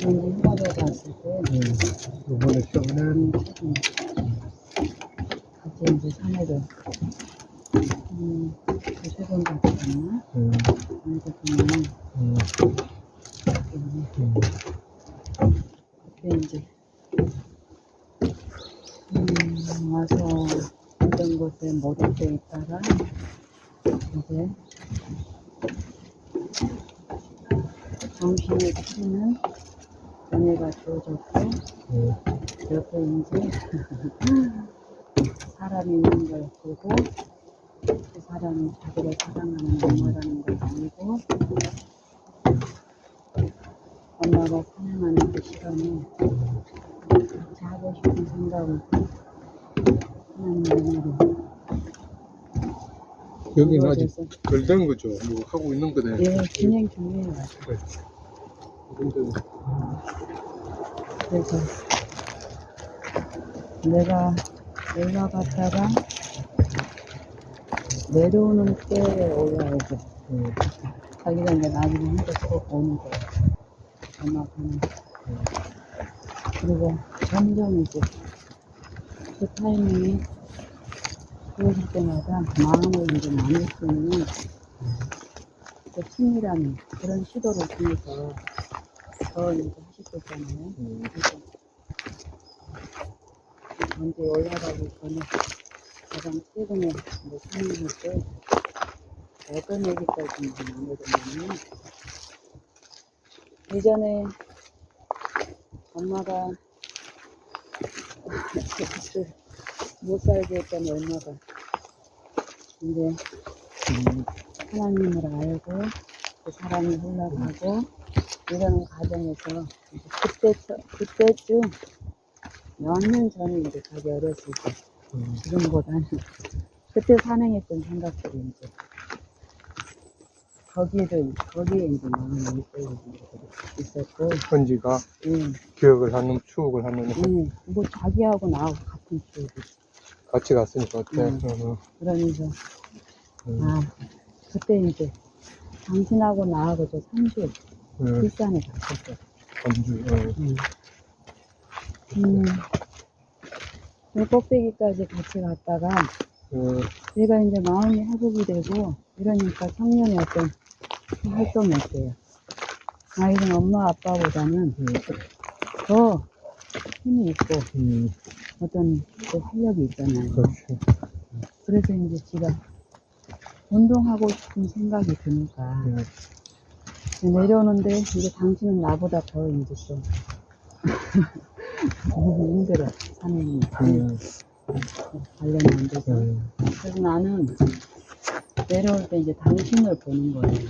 그런지 휴가를 갔을 때 이번에 시험은 같이 이제 산에를 두세 번 갔었나? 그래서 보면 그때 이제 와서 어떤 곳에 몰입돼 있다가 이제 정신을 차리는 은혜가 주어졌고 옆에 이제 사람이 있는 걸 보고 그 사람이 자기를 사랑하는 엄마라는 걸 알고 엄마가 사랑하는 그 시간에 같이 하고 싶은 생각을 하나님 은혜로 여기는 아직 덜 된 거죠? 뭐 하고 있는 거네. 예, 진행 중이에요. 그래서 내가 올라갔다가 내려오는 때 올라오고 자기가 이제 나중에 혼자 꼭 오는 거예요. 엄마가는. 그리고 점점 이제 그 타이밍이 그러실 때마다 마음을 이제 나눌 수 있는 그 친밀한 그런 시도를 통해서 더 이제 하실 거잖아요. 그래서 먼저 올라가기 전에 가장 최근에 이제 산행할 때 어떤 얘기까지 나누냐면 예전에 엄마가 못 살게 했던 엄마가 이제 하나님을 알고 그 사람이 흘러가고 이러는 과정에서 그때쯤 몇 년 전에 이제 자기 어렸을 때 지금보다는 그때 산행했던 생각들이 이제 거기에 이제 마음이 있었고 헌지가 기억을 하는 추억을 하는 뭐 자기하고 나하고 같은 추억이 같이 갔으니까 어때? 그러면서 그때 이제 당신하고 나하고 저 3주 일산에 갔었어. 3주. 그 꼭대기까지 같이 갔다가 얘가 이제 마음이 회복이 되고 이러니까 청년의 어떤 활동이었어요. 이건 엄마 아빠보다는 더 힘이 있고 어떤 그 활력이 있잖아요. 그래서 이제 지가 운동하고 싶은 생각이 드니까 내려오는데 이제 당신은 나보다 더 이제 좀 너무 힘들어 산행이 관련이 안 돼서. 그래서 나는 내려올 때 이제 당신을 보는 거예요.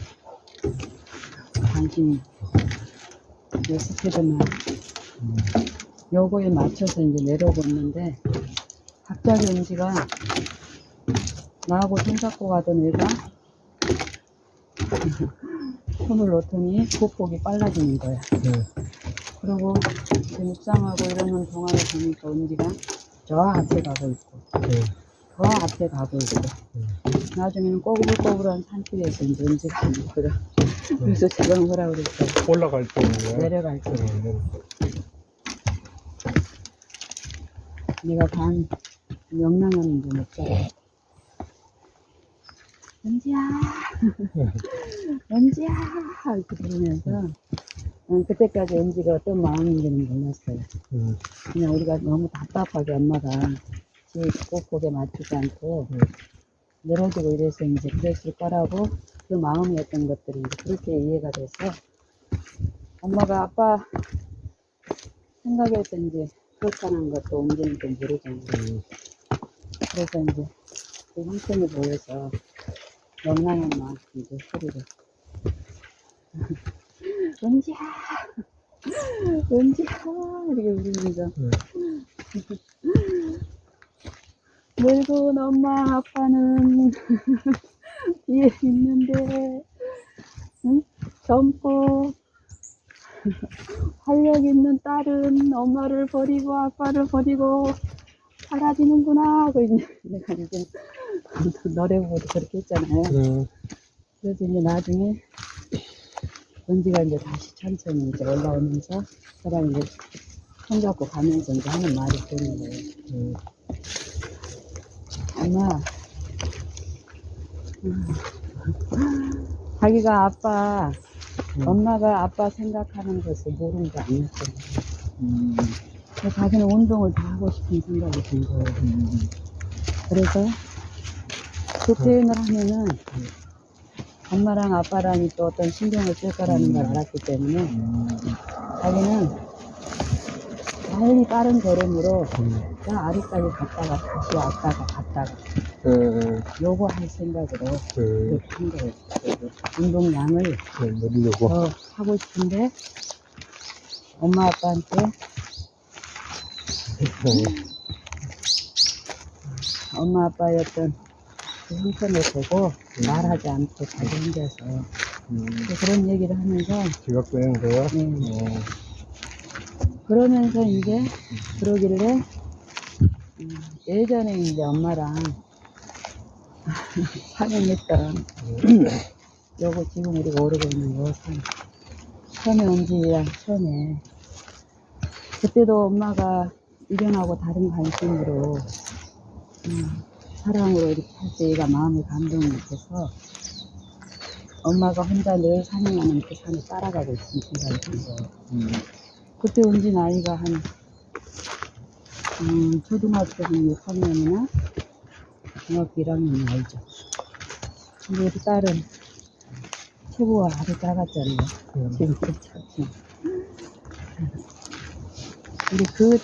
당신이 내 스피드만 요거에 맞춰서 이제 내려오고 있는데 갑자기 은지가 나하고 손잡고 가던 애가 손을 놓더니 보폭이 빨라지는 거야. 그리고 이제 묵상하고 이러는 동안에 보니까 은지가 저 앞에 가고 있고 더 앞에 가고 있고 나중에는 꼬불꼬불한 산길에서 이제 은지가 있는 거야. 그래서 제가 뭐라 그랬어요? 올라갈 때 내려갈 때 내가 반 명랑하는 게 없잖아. 은지야 은지야 이렇게 부르면서 그때까지 은지가 어떤 마음인지는 몰랐어요. 그냥 우리가 너무 답답하게 엄마가 집 꼭복에 맞추지 않고 늘어지고 이래서 이제 그랬을 거라고 그 마음이었던 것들이 이제 그렇게 이해가 돼서 엄마가 아빠 생각해서 이제 그렇다는 것도 언제는 좀 모르잖아요. 그래서 이제 그 형편이 보여서 명랑한 마음 이제 소리를 은지야 은지야 이렇게 부르면서 늙은 엄마 아빠는 뒤에 있는데 젊고 활력 있는 딸은 엄마를 버리고 아빠를 버리고 사라지는구나 하고 이제 내가 이제 노래 부르고 그렇게 했잖아요. 그래서 이제 나중에 은지가 이제 다시 천천히 이제 올라오면서 저랑 이제 손잡고 가면서 이제 하는 말이 되는 거예요. 엄마, 자기가 아빠, 엄마가 아빠 생각하는 것을 모르는 게 아니었거든요. 자기는 운동을 다 하고 싶은 생각이 든 거예요. 그래서 그 표현을 하면은 엄마랑 아빠랑이 또 어떤 신경을 쓸 거라는 걸 알았기 때문에 자기는 빨리 빠른 걸음으로 저 아래까지 갔다가 다시 왔다가 갔다가 요거할 생각으로 그렇게 한 거예요. 운동량을 더 하고 싶은데 엄마 아빠한테 엄마 아빠의 어떤 그 형편을 보고 말하지 않고 자기 혼자서 그런 얘기를 하면서 지각되는데요? 네. 그러면서 이제 그러길래 예전에 이제 엄마랑 산행했던 요거 지금 우리가 오르고 있는 요 산 처음에 은지랑 처음에 그때도 엄마가 일어나고 다른 관심으로 사랑으로 이렇게 할 때 얘가 마음의 감동이 있어서 엄마가 혼자 늘 산행하는 그 산에 따라가고 있는 생각이 든 거예요. 그때 은지 나이가 한 초등학교 한 6학년이나 중학교 1학년 나이죠. 근데 우리 딸은 체구가 아주 작았잖아요. 지금 작지만. 근데 그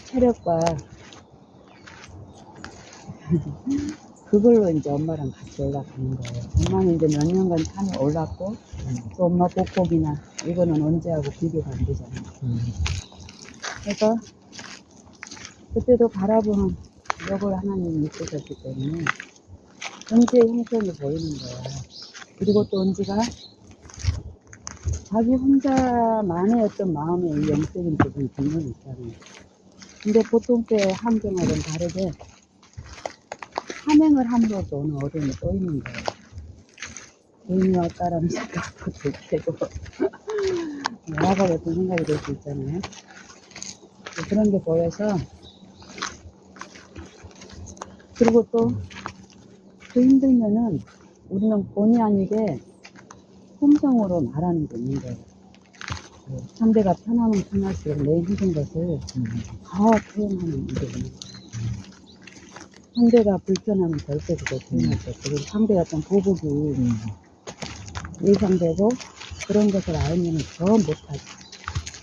체력과 그걸로 이제 엄마랑 같이 올라가는 거예요. 엄마는 이제 몇 년간 산에 올랐고, 또 엄마 복복이나 이거는 언제하고 비교가 안 되잖아요. 그래서 그때도 바라보는 력을 하나님이 있으셨기 때문에 은지의 형편이 보이는 거야. 그리고 또 은지가 자기 혼자만의 어떤 마음의 영적인 부분이 분명히 있잖아요. 근데 보통 때 환경하고는 다르게 산행을 함으로써 오는 어려움이 또 있는 거예요. 괜히 왔다라는 생각도 들 테고 나가 같은 생각이 들 수 있잖아요. 그런 게 보여서 그리고 또 그 힘들면은 우리는 본의 아니게 품성으로 말하는 게 있는 거예요. 상대가 편하면 편할수록 내 힘든 것을 더 표현하는 게 있는 거예요. 상대가 불편하면 절대 그걸 표현할 수 없고, 그리고 상대가 좀 보복이 예상되고 그런 것을 알면 더 못하지.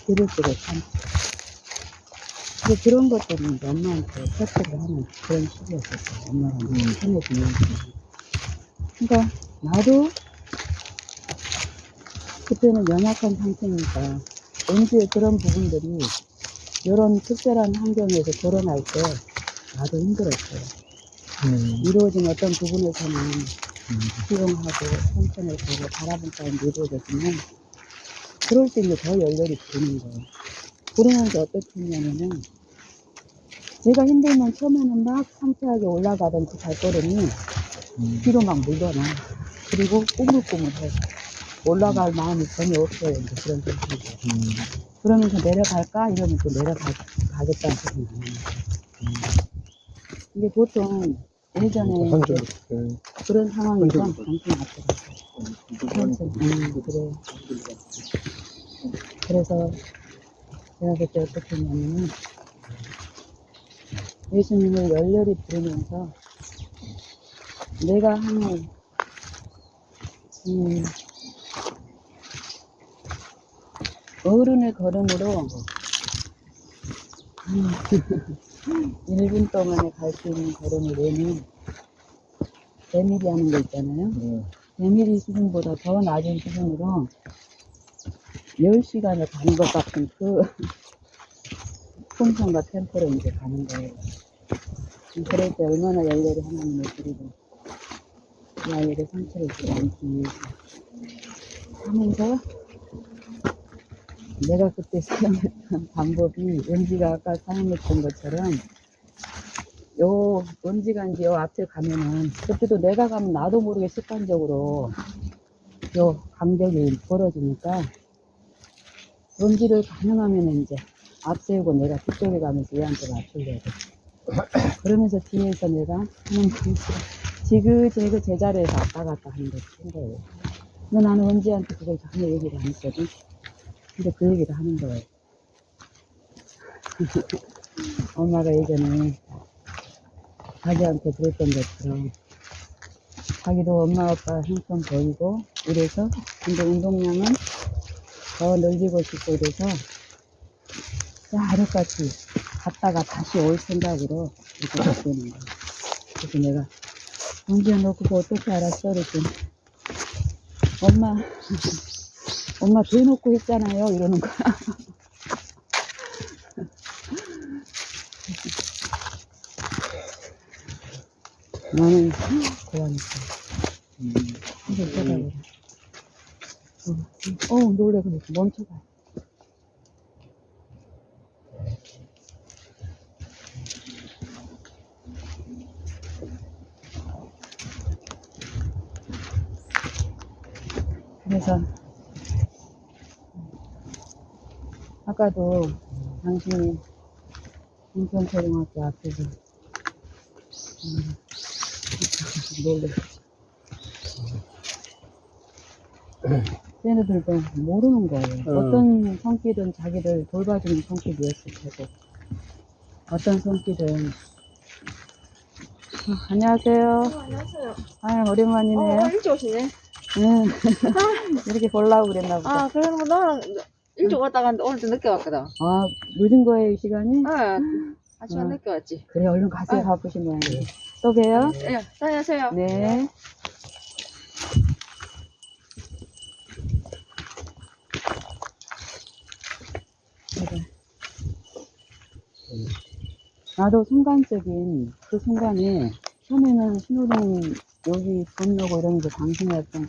들을수록 참지. 그런 것들은 이제 엄마한테 설득을 하는 그런 시기였었어요. 엄마랑 편해지면. 그러니까 나도 그때는 연약한 상태니까 언제 그런 부분들이 이런 특별한 환경에서 결혼할 때 나도 힘들었어요. 이루어진 어떤 부분에서는 수용하고 성천을 보고 바라본 가운데 이루어졌지만 그럴 때 이제 더 열렬히 부르는 거예요. 부르면서 어떻게 했냐면은 제가 힘들면 처음에는 막 상쾌하게 올라가던 그 발걸음이 뒤로 막 물러나. 그리고 꾸물꾸물해. 올라갈 마음이 전혀 없어요. 이제 그런 생각이. 그러면서 내려갈까? 이러면 또 내려가겠다는 소리는 안 해요. 이게 보통 예전에 그런 상황에서 당신 왔더라고요. 그래. 그래서 제가 그때 어떻게 했냐면은 예수님을 열렬히 부르면서 내가 하는 어른의 걸음으로 1분 동안에 갈 수 있는 걸음을 내면 대밀이 하는 거 있잖아요. 대밀이 수준보다 더 낮은 수준으로 10시간을 가는 것 같은 그 품성과 템포로 이제 가는 거예요. 그럴 때 얼마나 열렬히 하나님을 드리고 이 아이에게 상처를 주지 않기 위해서 하면서 내가 그때 사용했던 방법이 은지가 아까 사용했던 것처럼 요 은지가 이제 요 앞에 가면은 그때도 내가 가면 나도 모르게 습관적으로 요 간격이 벌어지니까 런지를 가능하면 이제 앞세우고 내가 뒤쪽에 가면서 얘한테 맞추려고. 그러면서 뒤에서 내가 하는 방식으로 지그재그 제자리에서 왔다 갔다 하는 거예요. 근데 나는 은지한테 그걸 전혀 얘기를 안 했거든. 근데 그 얘기를 하는 거예요. 엄마가 예전에 자기한테 그랬던 것처럼 자기도 엄마 아빠 형편 보이고 이래서 근데 운동량은 더 늘리고 싶고 이래서 하루같이 갔다가 다시 올 생각으로 이렇게 바뀌는 거야. 그래서 내가 은지야 너 그거 어떻게 알았어? 그랬더니 엄마 대놓고 했잖아요 이러는 거야. 나는 고양이다. 이제 쳐다보라. 놀래. 그래서 멈춰봐. 그래서 아까도 당신이 인천초등학교 앞에서 놀래. 쟤네들도 모르는 거예요. 어떤 성격은 자기를 돌봐주는 성격이었을 테고 어떤 성격은 안녕하세요. 안녕하세요. 아유 오랜만이네요. 일찍 오시네. 응. 이렇게 보려고 그랬나 보다. 그러면 일찍 왔다 갔는데 오늘 좀 늦게 왔거든. 늦은 거예요 시간이? 아침에 늦게 왔지. 그래 얼른 가세요. 바쁘신 모양이에요. 또 봬요. 예, 다녀오세요. 네. 나도 순간적인 그 순간에 처음에는 신호등 여기 건너고 이러면서 당신의 어떤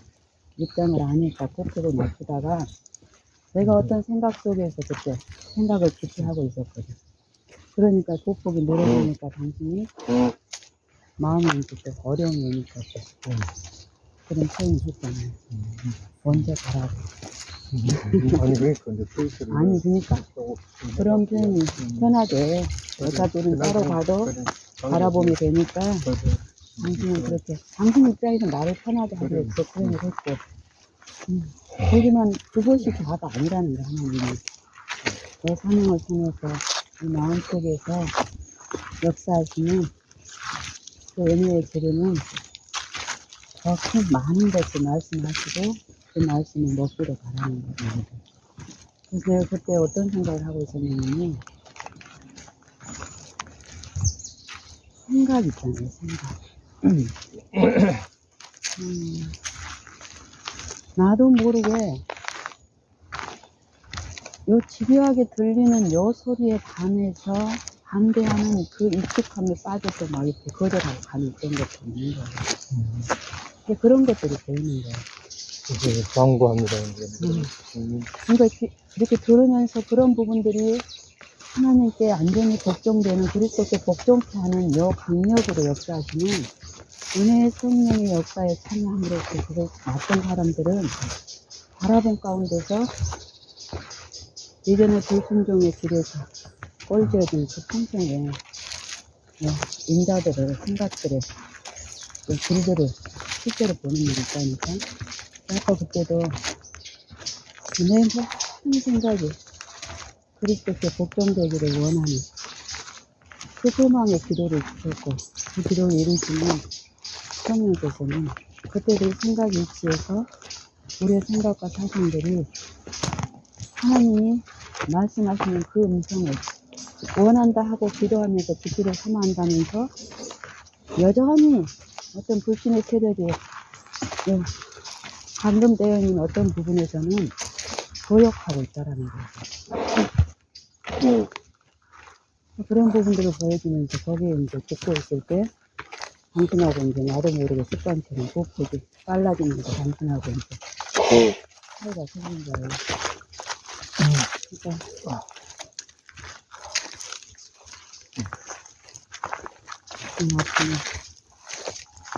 입장을 아니까 꼭지를 맞추다가 내가 어떤 생각 속에서 그때 생각을 깊이 하고 있었거든. 그러니까 돋보기 내려가니까 당신이 마음이 이제 또 어려움이 오니까 또 그런 표현을 했잖아요. 먼저 가라고. 아니 그러니까 이제 페이스를 아니 그러니까 그런 표현이 편하게 어차피 우리는 따로 가도 바라보면 되니까 당신은 그렇게 당신 입장에서 나를 편하게 하기 위해서 표현을 했고 하지만 그것이 다가 아니라는 거야. 하나님은 내 사명을 통해서 이 마음속에서 역사하시는 그 은혜의 재료는 더 큰 많은 것을 말씀하시고 그 말씀을 먹기를 바라는 거예요. 그래서 내가 그때 어떤 생각을 하고 있었냐면 생각 있잖아요. 생각. 나도 모르게 요 집요하게 들리는 요 소리에 반해서 반대하는 그 익숙함에 빠져서 막 이렇게 거절하고 가는 그런 것들이 있는 거예요. 그런 것들이 보이는 거예요. 이제 광고합니다. 그러니까 이렇게 들으면서 그런 부분들이 하나님께 안전히 복종되는 그리스도께 복종케 하는 요 강력으로 역사하시는 은혜의 성령의 역사에 참여함으로써 그걸 맞던 사람들은 바라본 가운데서 예전에 불순종의 길에서 꼴지어진 그 평생에 인자들을 생각들을 길들을 실제로 보는 일이 있다니까. 아까 그때도 내 모든 생각이 그리스도께 복종되기를 원하는 그 소망의 기도를 주셨고 그 기도를 이루시는 성령께서는 그때도 생각 일치해서 우리의 생각과 사상들이 하나님이 말씀하시는 그 음성을 원한다 하고 기도하면서 지키를 삼아한다면서 여전히 어떤 불신의 세력이 방금 되어 있는 어떤 부분에서는 도역하고 있다라는 거예요. 그런 부분들을 보여주면서 거기에 이제 듣고 있을 때 당신하고 이제 나도 모르게 습관처럼 보폭이 빨라지는 거 당신하고 이제 차이가 생긴 거예요. 그러니까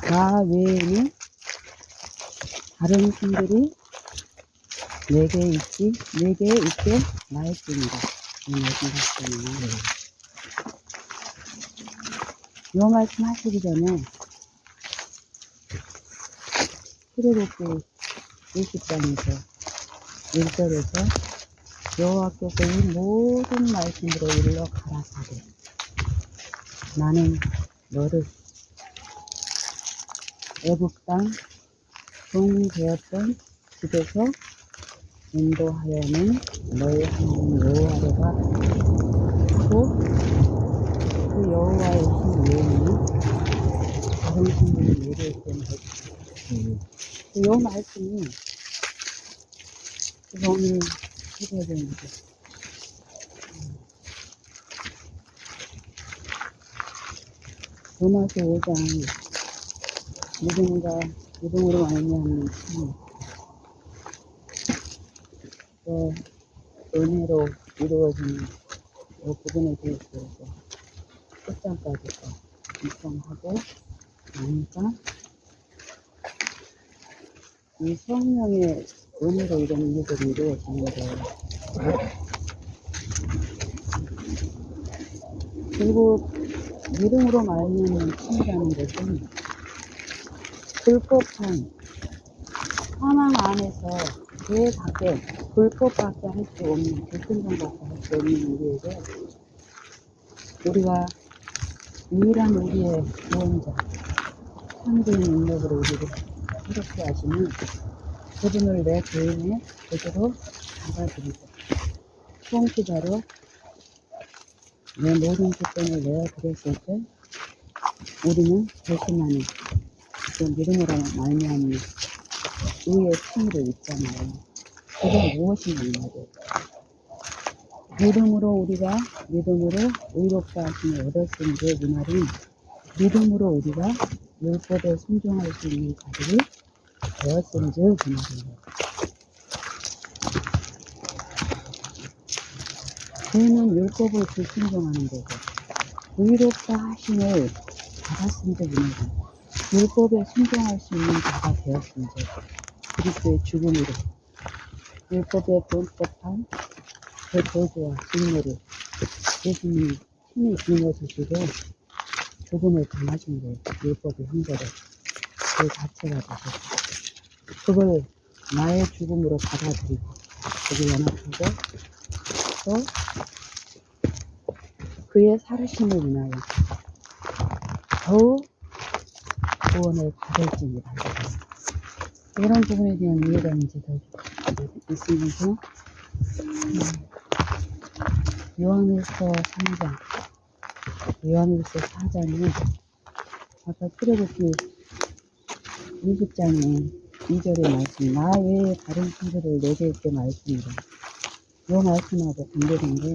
나 외에는 다른 신들이 내게 있게 말씀이다. 이 말씀 하시잖아요. 이 말씀 하시기 전에 출애굽기 20장에서 1절에서 여호와께서 이 모든 말씀으로 일러 가라사대 나는 너를 애굽 땅 종되었던 집에서 인도하여는 너의 하나님 여호와로가 하고 그 여호와의 신 외에는 다른 신들이 예배할 때는 이 말씀이 오늘 해줘야 되는 거죠. 로마서 5장 믿음으로 말미암는 참 은혜로 이루어지는 이 부분에 대해서 끝장까지 인정하고 나니까 이 성령의 은혜로 이런 일들이 이루어지는데 그리고 믿음으로 말미암는 칭이라는 것은 불법한 사망 안에서 그 밖에 불법밖에 할 수 없는 불순종밖에 할 수 없는 우리에게 우리가 유일한 우리의 구원자 참된 능력으로 우리를 새롭게 하시는 그분을 내 개인의 제대로 받아들이고 수용피자로 내 모든 주권을 내어드렸을 때 우리는 결심하는 그 믿음으로 말미암는 의의 칭의를 입잖아요. 그게 무엇인가 이 말이에요. 믿음으로 의롭다 하심을 얻었은데 이 말은 믿음으로 우리가 율법에 순종할 수 있는 자들이 되었은즉 그 말이에요. 저희는 율법을 불순종하는 거고 의롭다 하심을 받았은즉 이 말은 율법에 순종할 수 있는 자가 되었은즉 그리스도의 죽음으로 율법의 본법한 그 저주와 진노를 예수님이 친히 짊어지시고 죽음을 당하신 거예요. 율법의 형벌을 그 자체가 되셨고 그걸 나의 죽음으로 받아들이고 그걸 연합하고 또 그의 살으심을 인하여 더욱 구원을 받을지니라. 이런 부분에 대한 이해가 이제 더 있으면서 요한일서 3장 요한일서 4장에 아까 출애굽기 20장에 2절의 말씀 나 외에 다른 신들을 내게 있게 말씀이라. 이 말씀하고 관계된데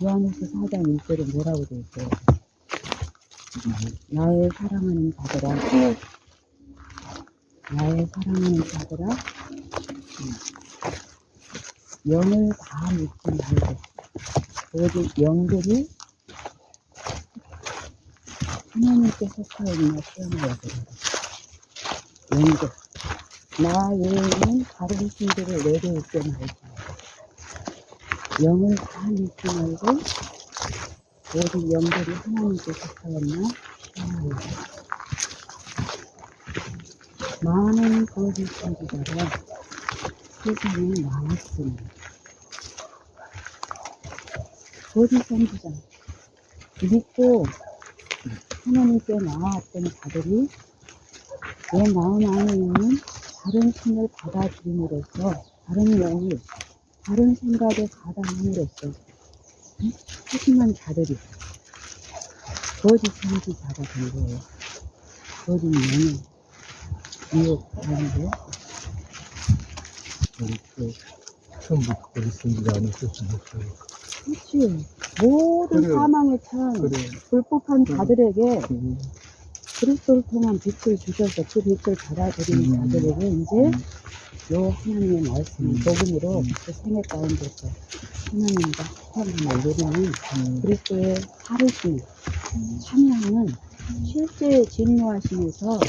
요한일서 4장 1절에 뭐라고 되어 있어요? 나의 사랑하는 자들아 영을 다 믿지 말고 오직 영들이 하나님께 속하여 있나 시험하여 보라. 영들 나 외에는 다른 신들을 내게 있게 말고 영을 다 믿지 말고 오직 영들이 하나님께 속하였나 시험하여 보라. 많은 거짓 선지자가 세상에 많았으니 거짓 선지자 믿고 하나님께 나아왔던 자들이 내 마음 안에 있는 다른 신을 받아들임으로써 다른 영을 다른 생각에 가담함으로써 소심한 자들이 거짓 선지자가 된 거예요. 거짓 영을 미혹하는데요. 처음부터 거기 쓴지가 아니었으면 그렇지. 모든 그래. 사망에 찬 불법한 자들에게 그리스도를 통한 빛을 주셔서 그 빛을 받아들이는 자들에게 이제 요 하나님의 말씀, 복음으로 그 생애 가운데서 하나님과 화평함을 누리는 그리스도의 살으심, 찬양은 실제 진노하시면서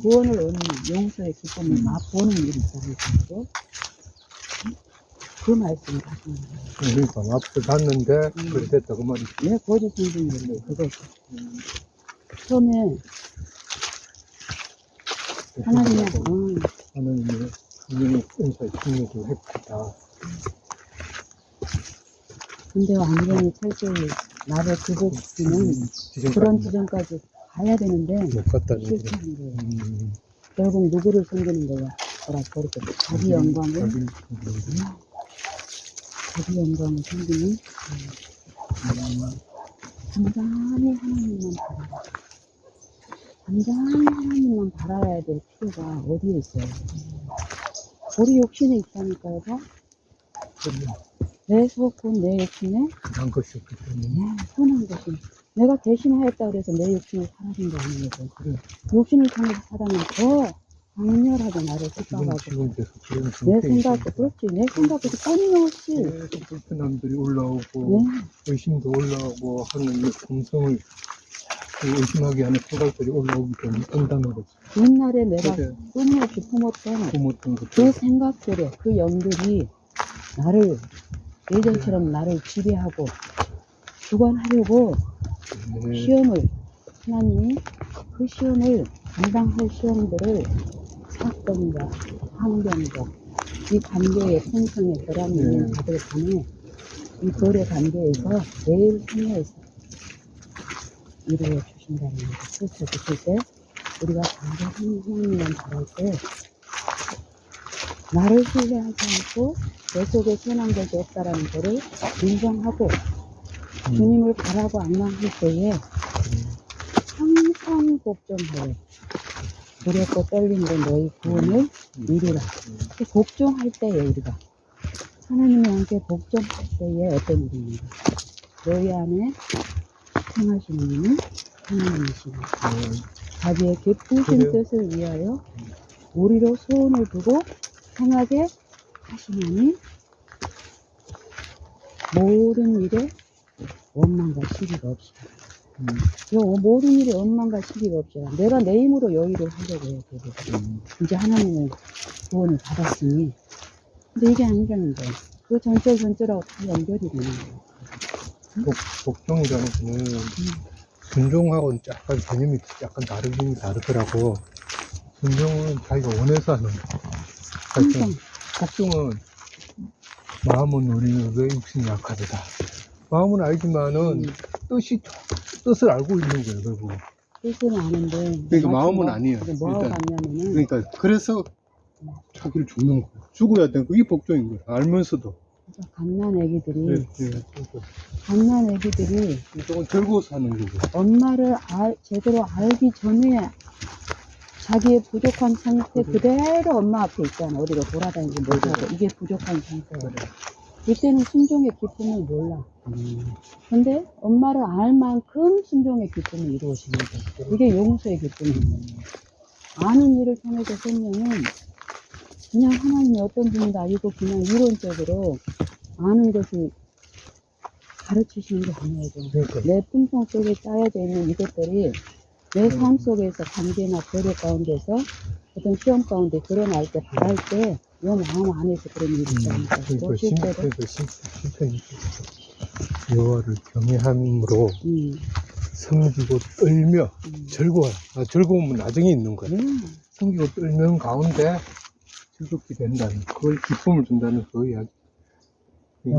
구원을 얻는 용서의 기쁨을 맛보는 일이 있다는 거죠. 그 말씀을 하시는 거예요. 그러니까 앞서 갔는데 그래 됐다 그 말이지. 내 거짓 선생님인데 그거죠. 처음에 하나님은 하나님의 분명히 은사의 승리도 했다. 근데 완전히 철저히 나를 구속시키는 그런 지점까지 가야 되는데 못 갔다는 거지. 실패한 거예요. 결국 누구를 섬기는 거야? 그렇게 자기 영광을 자기 영광을 섬기는 단단히 하나님만 바라라. 단단히 하나님만 바라야 될 필요가 어디에 있어요? 우리 욕심에 있다니까요. 봐. 내 속은 내 욕심에 난 것이 없기 때문에. 선한 것이 내가 대신하였다 그래서 내 욕심이 사라진 게 아닌 거죠. 그래. 욕심을 통해서 사람은 더 강렬하게 나를 핍박하고 지금 돼서 그런 내 상태에 생각도 그렇지. 내 생각도 끊임없이 계속 불편함들이 올라오고 네. 의심도 올라오고 하는 이 감성을 의심하게 하는 생각들이 올라오기 때문에 온다는 거지. 옛날에 내가 그래. 끊임없이 품었던 고맙던 것들. 그 생각들에 그 영들이 나를 예전처럼 나를 지배하고 주관하려고 시험을 하나님이 그 시험을 감당할 시험들을 사건과 환경과 이 관계의 풍성에 결함이 있는 자들 간에 이 거래 관계에서 매일 참여해서 이루어 주신다는 거죠. 그래서 그럴 때 우리가 단단히 하나님만 바랄 때 나를 신뢰하지 않고 내 속에 선한 것이 없다라는 것을 인정하고 주님을 바라고 악망할 때에 항상 걱정하여 두렵고 떨림으로 너희 구원을 이루라. 그 걱정할 때에 우리가 하나님이 함께 걱정할 때에 어떤 일이 있는가? 너희 안에 행하시는 이는 하나님이시니 자기의 기쁘신 뜻을 위하여 우리로 소원을 두고 행하게 하시나니 모든 일에 원망과 시비가 없이 모든 일에 원망과 시비가 없이 내가 내 힘으로 여의를 하려고 해요. 이제 하나님의 구원을 받았으니 근데 이게 아니라는 거예요. 그 전절하고 다 연결이 되는 거예요. 복종이라는 거는 순종하고는 약간 개념이 약간 다르더라고. 순종은 자기가 원해서 하는 거야. 복종은 마음은 우리는 왜 육신이 약하다. 마음은 알지만은 뜻을 알고 있는 거예요, 결국. 뜻은 아는데 그러니까 마음은 아니에요. 뭐하고 일단. 갔냐면은 그러니까 그래서 자기를 죽는 거야. 죽어야 되는 거. 이게 복종인 거야. 알면서도. 갓난 애기들이 그러니까 갓난 애기들이 조금 즐거워서 하는 거고. 엄마를 제대로 알기 전에 자기의 부족한 상태 그대로 엄마 앞에 있잖아. 어디로 돌아다니고 못하고 이게 부족한 상태야. 이때는 순종의 기쁨을 몰라. 근데 엄마를 알 만큼 순종의 기쁨이 이루어지는 거야. 이게 용서의 기쁨이에요. 아는 일을 통해서 생명은 그냥 하나님이 어떤 분이다 이거 그냥 이론적으로 아는 것을 가르치시는 게 아니에요. 그러니까. 내 품성 속에 짜여져 있는 이것들이 내 삶 속에서 관계나 거래 가운데서 어떤 시험 가운데 드러날 때 바랄 때 이 마음 안에서 그런 일이 있다니까. 그러니까 실제로 심편이죠. 여호와를 경외함으로 섬기고 떨며 즐거워요. 즐거움은 나중에 있는 거야. 섬기고 떨면 가운데 즐겁게 된다는 그걸 기쁨을 준다는 그 이야기.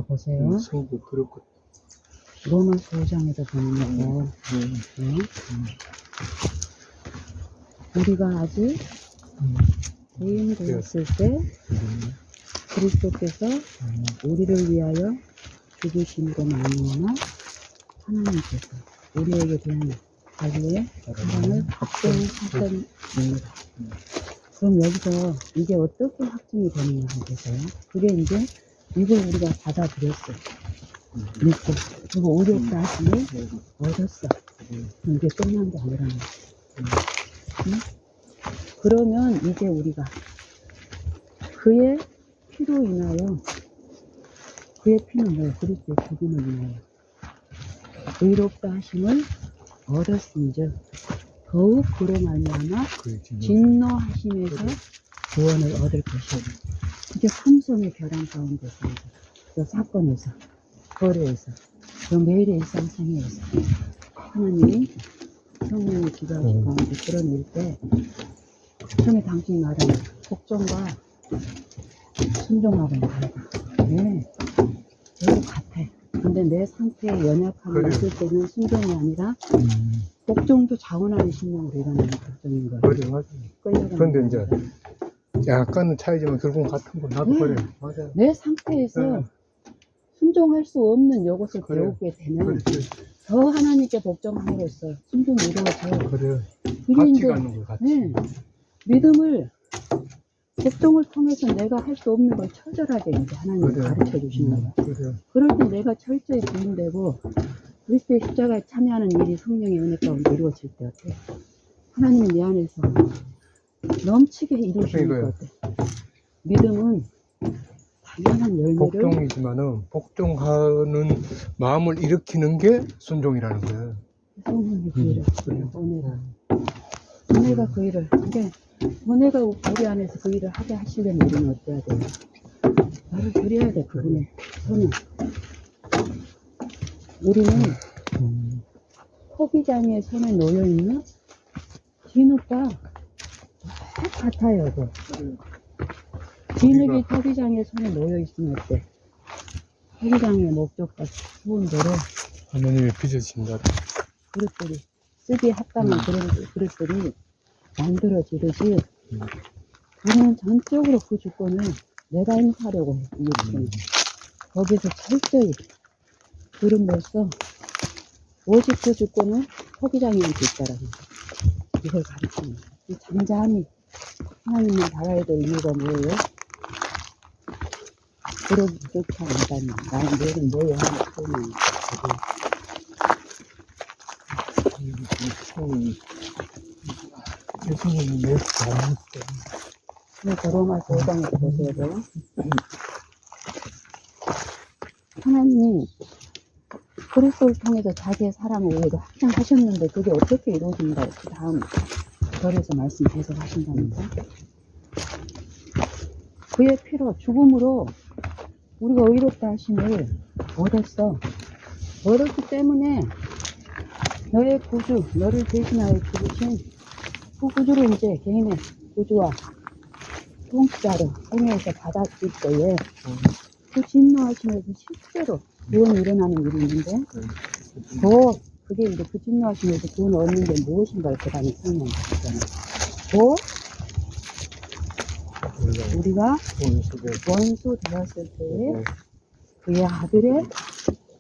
보세요. 섬기고 그렇고. 로마서 5장에서 보면 우리가 아직 죄인 되었을 때 그리스도께서 우리를 위하여 죽으심으로 말미암아 하나님께서 우리에게 대한 자기의 사랑을 확증하셨습니다. 그럼 여기서 이게 어떻게 확증이 되느냐 하겠어요? 그게 이제 이걸 우리가 받아들였어. 믿고 그리고 의롭다 하심을 얻었어. 이게 끝난 게 아니라는 거야. 그러면 이제 우리가 그의 피로 인하여 그의 피는 뭐예요? 그리스도의 죽음을 인하여 의롭다 하심을 얻었은즉 더욱 그로 말미암아 진노하심에서 구원을 얻을 것이오. 이제 품성의 결함 가운데서 그 사건에서 거래에서 그 매일의 일상생활에서 하나님이 성령의 기도하신 가운데 드러낼 때 처음에 당신이 말하는 복종과 순종하고는 다르다. 네, 저도 같아. 근데 내 상태에 연약함이 그래요. 있을 때는 순종이 아니라 복종도 자원하는 심령으로 일어나는 복종인 거예요. 그래, 맞아. 그런데 이제 거예요. 약간은 차이지만 결국은 같은 거. 나도 네. 그래. 맞아. 내 상태에서 네. 순종할 수 없는 요것을 그래요. 배우게 되면 그래. 더 하나님께 복종함으로써 순종이 이루어져. 그래. 이게 같이 이제 가는 거 같이. 네, 믿음을 복종을 통해서 내가 할 수 없는 걸 처절하게 이제 하나님이 그래. 가르쳐 주시는 거야. 그래. 그럴 때 내가 철저히 부인되고 그리스도의 십자가에 참여하는 일이 성령의 은혜 가운데 이루어질 때 어때? 하나님이 내 안에서 넘치게 이루시는 것 이거요. 같아. 믿음은 당연한 열매를 복종이지만은 복종하는 마음을 일으키는 게 순종이라는 거예요. 성령이 그 일을 그래. 은혜가 그 일을 근데 은혜가 우리 안에서 그 일을 하게 하시려면 우리는 어때야 돼요? 나를 드려야 돼 그분의 손을. 우리는 토기장의 손에 놓여있는 진흙과 똑같아요. 진흙이 토기장의 손에 놓여있으면 어때? 토기장의 목적과 좋은 대로 하나님이 빚으신다. 그릇들이 쓰기 합당한 그런 그릇들이 만들어지듯이 우리는 전적으로 그 주권을 내가 행사하려고 해. 거기서 철저히 그릇으로서 오직 그 주권은 토기장이한테 있다라는 거. 이걸 가르치는 거예요. 이 잠잠히 하나님을 바라야 될 이유가 뭐예요? 그러기 좋지 않다니. 나는 내일은 뭐예요? 하는 소리는 예수님이 내 잘못돼. 그래서 로마서 5장에서 보셔야 돼요. 하나님이 그리스도를 통해서 자기의 사랑을 우리에게 확장하셨는데 그게 어떻게 이루어진가 그 다음 절에서 말씀 계속 하신다니까. 그의 피로 죽음으로 우리가 의롭다 하심을 얻었어. 얻었기 때문에 너의 구주, 너를 대신하여 죽으신 그 구주를 이제 개인의 구주와 통치자로 행해서 받았을 때에 그 진노하심에서 실제로 구원이 일어나는 일이 있는데 더 그게 이제 그 진노하심에서 구원을 얻는 게 무엇인가를 그 다음에 설명을 하잖아요. 더 우리가 원수 되었을 때에 그의 아들의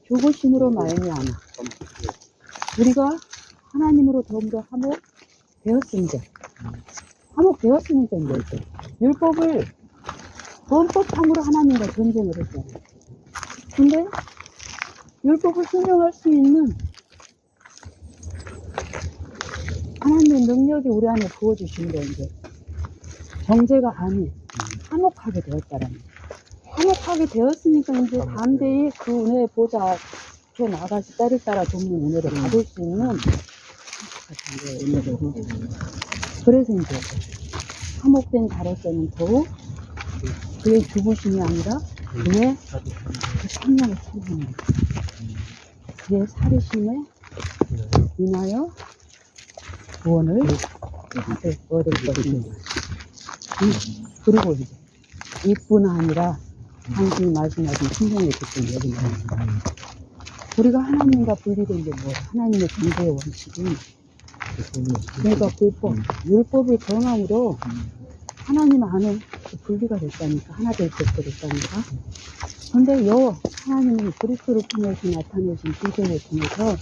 죽으심으로 말미암아 우리가 하나님으로 더불어 화목되었으니까 화목되었으니까 이제 율법을 범법함으로 하나님과 전쟁을 했잖아요. 근데 율법을 순종할 수 있는 하나님의 능력이 우리 안에 부어주신 게 이제 정죄가 아닌 화목하게 되었다라는 거예요. 화목하게 되었으니까 이제 담대히 그 은혜의 보좌 앞에 나가서 때를 따라 돕는 은혜를 받을 수 있는 화목한 은혜를. 그래서 이제 화목된 자로서는 더욱 그의 죽으심이 아니라 그의 그 생명을 찬양하는 거예요. 그의 살으심에 인하여 구원을 얻을 것입니다. 그리고 이제 이뿐 아니라 당신이 말씀하신 신령의 뜻은 여기 나옵니다. 우리가 하나님과 분리된 게 뭐예요? 하나님의 존재의 원칙이 그러니까 율법의 정함으로 하나님 안에 분리가 됐다니까. 하나 될 때 됐다니까. 근데 하나님이 그리스도를 통해서 나타내신 기적을 통해서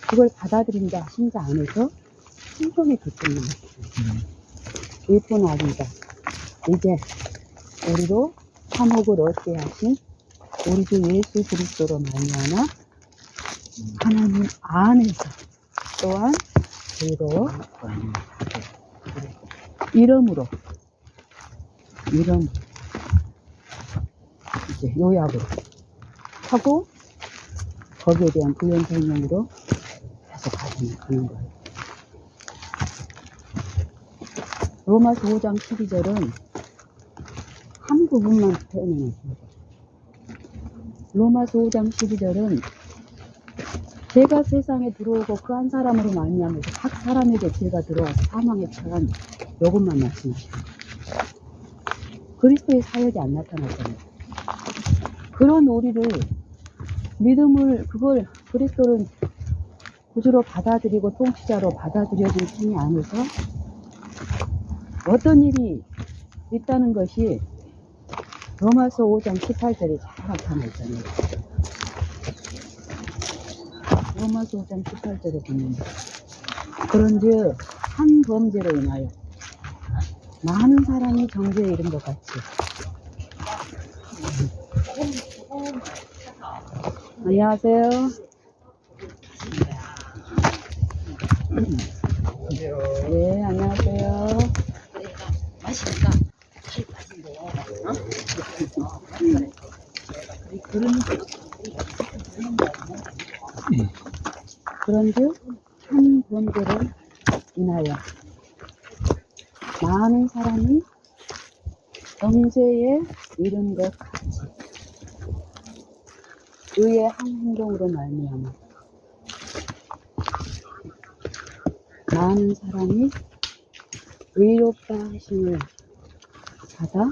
그걸 받아들인다 하신 자 안에서 신성이 깃드는 거예요. 이뿐 아니다. 이제 우리로 화목을 얻게 하신 우리 주 예수 그리스도로 말미암아 하나님 안에서 또한 그로 이름으로 이제 요약으로 하고 거기에 대한 부연 설명으로 계속 가는 거예요. 로마서 5장 12절은 한 부분만 표현해놨습니다. 로마서 5장 12절은 죄가 세상에 들어오고 그 한 사람으로 말미암아서 각 사람에게 죄가 들어와서 사망에 처한 요것만 말씀하십니다. 그리스도의 사역이 안 나타났잖아요. 그런 우리를 믿음을 그걸 그리스도를 구주로 받아들이고 통치자로 받아들여진 신이 안에서 어떤 일이 있다는 것이 로마서 5장 18절에 잘 나타나 있잖아요. 로마서 5장 18절에 보면 그런즉 한 범죄로 인하여 많은 사람이 정죄에 이른 것 같이 안녕하세요. 네, 안녕하세요. 마시니까 살이 빠진대요. 그런즉 한 범죄로 인하여 많은 사람이 정죄에 이른 것 같이 의의 한 행동으로 말미암아 많은 사람이 의롭다 하심을 받아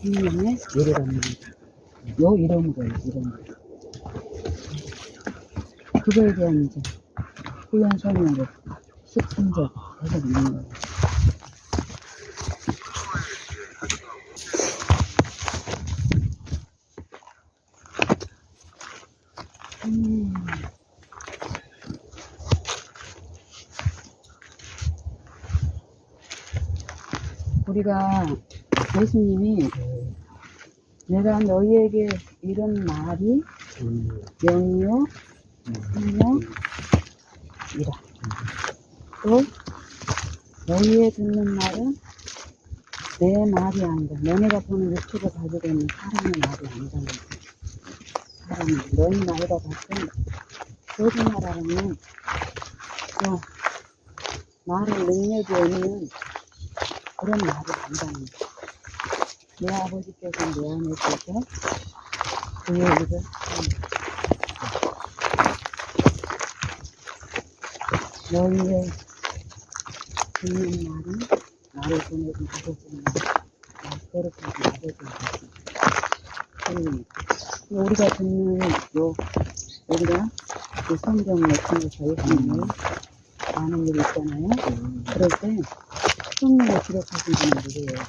생명에 이르렀습니다. 요 이름으로요, 이름으로. 그거에 대한 이제 훈련 설명을 13절 해서 있는 거예요. 우리가 예수님이 내가 너희에게 이런 말이 영이요 생명이라 또 너희의 듣는 말은 내 말이 아니다. 너네가 보는 유튜브 가지고 있는 사람의 말이 아니라는 거야. 사람이 너희 나이가 봤을 거짓말하면 또 말을 능력이 없는 그런 말이 아니라는 거야. 내 아버지께서 내 안에 계셔 그 얘기를 합니다. 너희의 듣는 말은 나를 보내준 아버지는 나 거룩하신 아버지인 것입니다. 우리가 듣는 우리가 그 성경 같은 거 예수님을 아는 일이 있잖아요. 그럴 때 성경을 기록하신 분은 누구예요?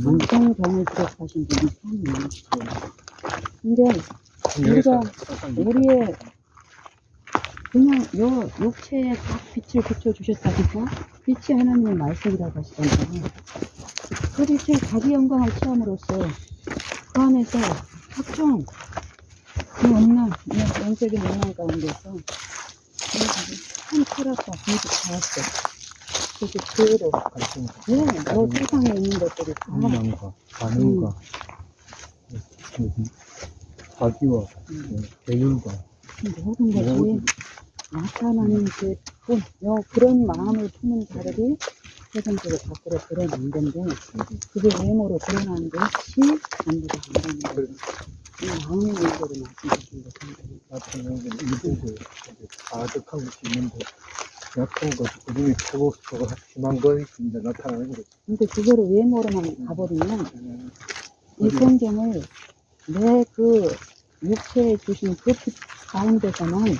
성경을 기록하신 분이 하나님이시죠. 근데 우리가 우리의 그냥 요 육체에 딱 빛을 비춰주셨다니까 빛이 하나님의 말씀이라고 하시잖아요. 그 빛을 자기 영광을 취함으로써 그 안에서 각종 그 없는 영적인 영광 가운데서 한 철학과 빛이 닿았어. 그래서 그대로 너 세상에 있는 것들이 다 인망과 반응과 자기와 계율과 모든 것이 나타나는 그 그런 마음을 품은 자들이 세상적으로 밖으로 드러난 건데 그게 외모로 드러나는 것이 전부가 아니라는 거예요. 이 마음의 문제를 말씀하신 것입니다. 나타나는 게 일부고 가득한 것이 있는데 약한 것, 그중에 최고 심한 것이 이제 나타나는 거죠. 근데 그거를 외모로만 가버리면 이 성경을 내 그 육체에 주신 그 빛 가운데서만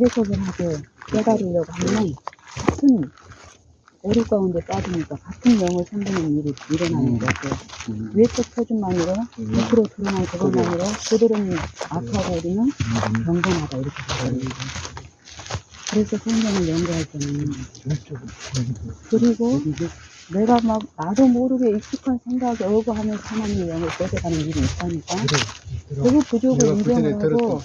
해석을 하고 깨달으려고 하면 같은 오류 가운데 빠지니까 같은 영을 선보는 일이 일어나는 거죠. 외적 표준만으로 겉으로 드러난 그것만으로 그들은 악하고 우리는 경건하다 이렇게 되는 거예요. 그래서 성경을 연구할 때는 그리고 내가 막 나도 모르게 익숙한 생각에 어거하면서 하나님의 영을 뺏어가는 일이 있다니까 그 부족을 인정을 하고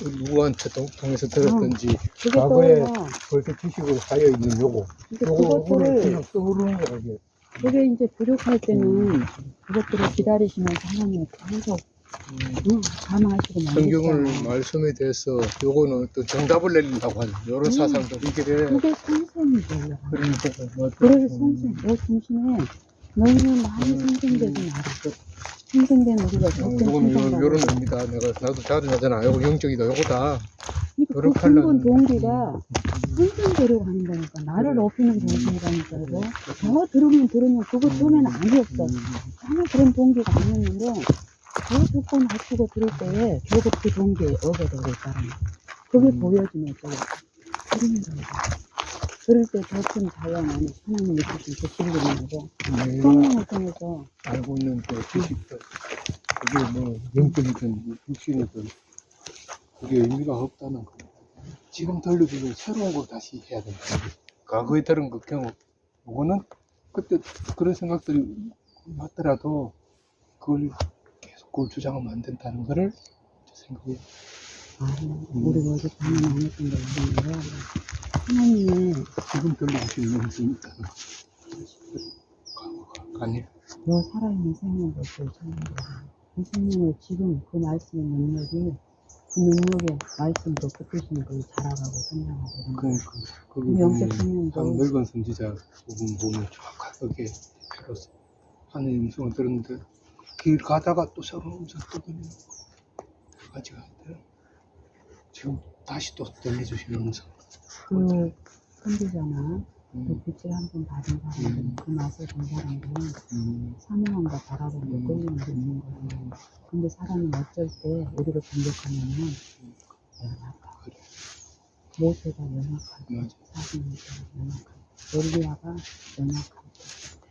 누구한테 통해서 들었든지 그게 과거에 떠올라. 벌써 지식으로 쌓여 있는 요거 그것들을 그냥 떠오르는 거라고. 그게 이제 부족할 때는 그것들을 기다리시면서 하나님을 계속 감화하시고 성경을 만드시잖아. 말씀에 대해서 요거는 또 정답을 내린다고 하죠. 요런 사상들이 이게 그게 선생이죠. 그러니까 뭐 그래서 선생, 너 중심에 너희는 많이 선생되지 말아. 선생된 우리가 적은 요거는 선생이라고. 요런 의미다. 나도 자주 하잖아. 요거 영적이다. 요거다. 그러니까 그 요렇게 근본 하려는 동기가 선생되려고 하는 거니까. 나를 높이는 동기라니까. 더 들으면 그거 처음에는 아니었어. 전혀 그런 동기가 아니었는데 더 듣고 낮추고 들을 때에 결국 그 동기에 어게 되고 있다는 거. 그게 보여지면 또 그러는 거야. 그럴 때 더 큰 자연 안에 하나님 느끼신 그 진리는 거죠. 내가 성령을 통해서 알고 있는 그 지식들 그게 뭐 영적이든 육신이든 그게 의미가 없다는 거. 지금 들려주는 새로운 걸 다시 해야 된다. 과거에 들은 그 경험, 요거는 그때 그런 생각들이 맞더라도 그걸 계속 그걸 주장하면 안 된다는 거를 생각해요. 우리 어제 방금 안 했던 거 있는데요. 하나님의 지금 들려주시는 영성이 있다는 거. 과거가 아니야. 너 살아있는 생명을 보여주는 거야. 그 생명을 지금 그 말씀의 능력이 그 능력에 말씀으로 붙으시는 걸 자라가고 성장하고 이런 거야. 그 영적 생명도 늙은 선지자 부분 보면 정확하게 들었어. 하나님 음성을 들었는데 길 가다가 또 새로운 음성 또 들리는 거. 두 가지가 있대요. 지금 다시 또 들려주시는 음성. 그 선지자나 그 빛을 한 번 받은 사람들은 그 맛을 본 사람들은 사명함과 바라보고 끌리는 게 있는 거예요. 근데 사람은 어쩔 때 우리를 공격하면은 연약하고 그래. 모세가 연약하고 맞아. 사슴이가 연약하고 엘리야가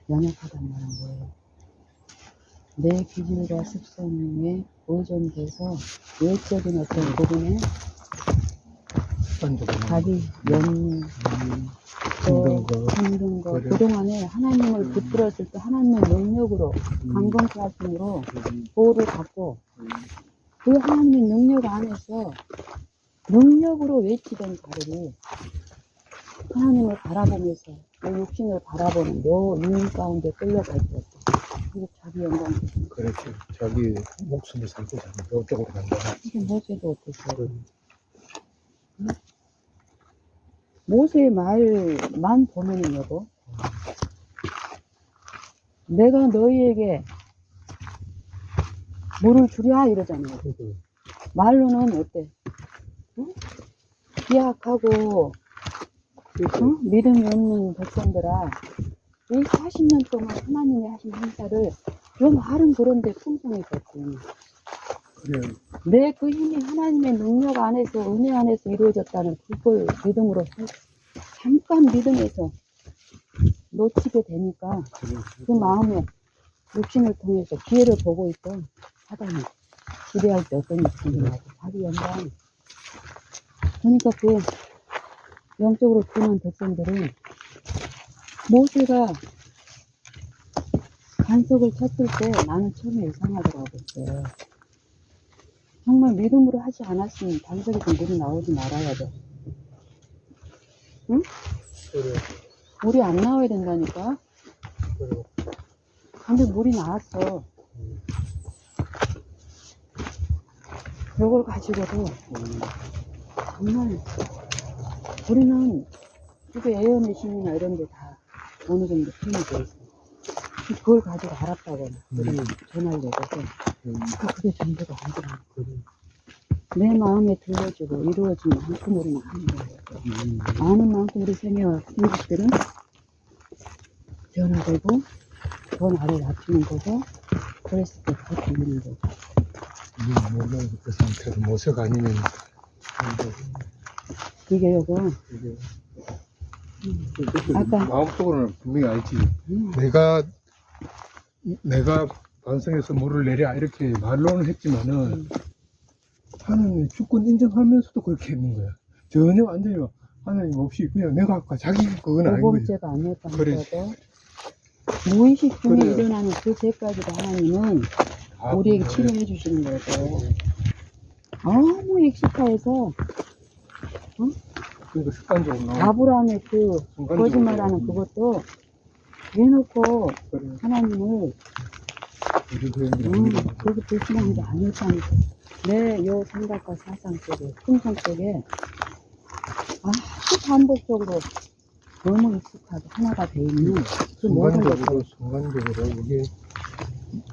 연약하단 말은 뭐예요? 내 기질과 습성에 의존돼서 외적인 어떤 부분에 자기 염려 힘든 거 그래. 그동안에 하나님을 붙들었을 때 하나님의 능력으로 강건케 하심으로 보호를 받고 그 하나님의 능력 안에서 능력으로 외치던 자들이 하나님을 바라보면서 내 육신을 바라보는 요 유인 가운데 끌려가 있었어. 그리고 자기 영광 그렇지. 자기 목숨을 살고자 하는 이쪽으로 간다. 이게 모세도 어땠어요? 모세의 말만 보면은 여보 내가 너희에게 물을 주랴 이러잖아요. 말로는 어때? 응? 기약하고 응? 믿음이 없는 백성들아 이 40년 동안 하나님이 하신 행사를 요 말은 그런데 풍성했었지. 그래. 내 그 힘이 하나님의 능력 안에서 은혜 안에서 이루어졌다는 그걸 믿음으로 잠깐 믿음에서 놓치게 되니까 그 마음에 육신을 통해서 기회를 보고 있던 사단이 기대할 때 어떤 일이 생기냐고 자기 영광 그러니까 그 영적으로 둔한 백성들은 모세가 간섭을 쳤을 때 나는 처음에 이상하더라고 그랬어요. 정말 믿음으로 하지 않았으면 단속에서 물이 나오지 말아야 돼. 응? 그래. 물이 안 나와야 된다니까. 그래. 근데 물이 나왔어. 그걸 가지고도 정말 우리는 이게 예언의 신이나 이런 데 다 어느 정도 힘이 돼 있어. 그걸 가지고 알았다고 우리는 전하려고 해. 그게 전부가 아니더라고. 내 마음에 들려주고 이루어진 만큼 우리는 하는 거예요. 아는 만큼 우리 생애와 생각들은 변화되고 더 나를 낮추는 거고 그랬을 때 더 들리는 거죠. 물론 그 상태로 모세가 아니면 이게 요거 이게 아까 마음속으로는 분명히 알지. 내가 반성해서 물을 내랴 이렇게 말로는 했지만은 하나님 주권 인정하면서도 그렇게 했는 거야. 전혀 완전히 하나님 없이 그냥 내가 아까 자기 그건 아닌 거지. 모범죄가 아니었다는 그래. 거죠. 무의식 중에 그래. 일어나는 그 죄까지도 하나님은 우리에게 치료해 주시는 거죠. 너무 익숙해서 그러니까 습관적으로 나오고 아브라함의 그 순간적으로 거짓말하는 그것도 대놓고 그래. 하나님을 우리도 연기를 그렇게 불신한 게 아닐까니까. 요 생각과 사상 속에, 품성 속에 아주 반복적으로 너무 익숙하게 하나가 돼 있는 그 모든 것들. 순간적으로 이게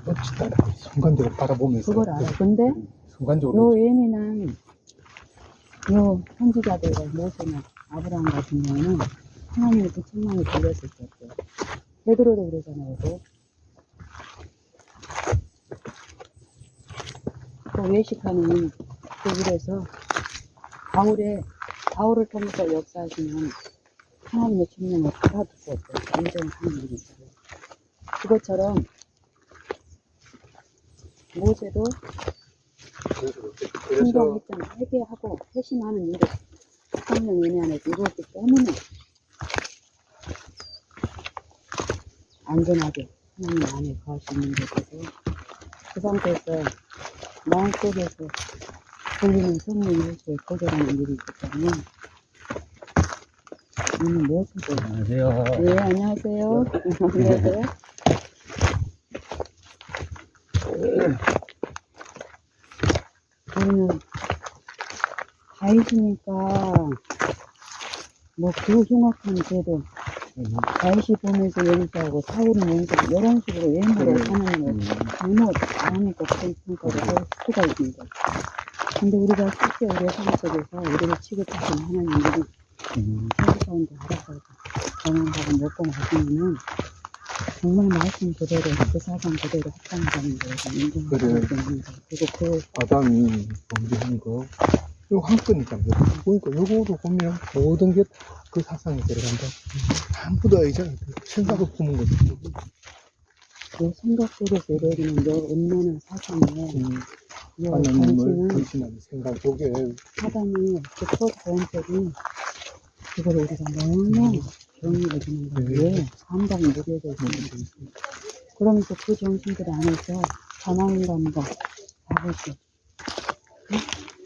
어찌다 않고 순간적으로 바라보면서 그걸 알아. 근데 순간적으로 요 예민한 요 선지자들과 모세나 아브라함 같은 경우는 하나님의 그 책망이 들렸을 때 베드로도 그러잖아요. 그 외식하는 그 일에서 바울을 통해서 역사하시는 하나님의 책명을 알아듣고 인정하는 일이 있어요. 그것처럼 모세도 성경했잖아. 회개하고 회심하는 일을 성령 은혜 안에 이루었기 때문에 안전하게 하나님 안에 거할 수 있는 것이고, 그 상태에서 마음속에서 들리는 성령 일수에 거절하는 일이 있기 때문에 오늘 모세도. 안녕하세요. 네, 안녕하세요. 안녕하세요. 우리는 다윗이니까 뭐 그 흉악한 죄도 다윗이 보면서 용서하고 사울은 용서하고 이런 식으로 외모로 하나님을 잘못 안 하니까 그런 평가를 할 수가 있는 거예요. 근데 우리가 실제 우리의 삶 속에서 우리를 취급하시는 하나님들이 세계 가운데 알아서 경험하고 먹고 마시면은 정말 말씀 그대로 그 사상 그대로 합당하다는 거예요. 인정하고 있는 거. 그리고 그 아담이 범죄한 거 이거 한 건이잖아요. 그러니까 요거로 보면 모든 게 그 사상에 들어간다. 전부 다 이제 생각을 품은 거죠. 요 생각 속에서 이루어지는 요 음란한 사상에 요 하나님을 정신은 불신하는 생각 속에 사단이 그 초자연적인 그걸 우리가 너무 정리해 주는 거예요. 왜 감당이 무뎌져 있는 거지. 그러면서 그 정신들 안에서 자만감과 자부심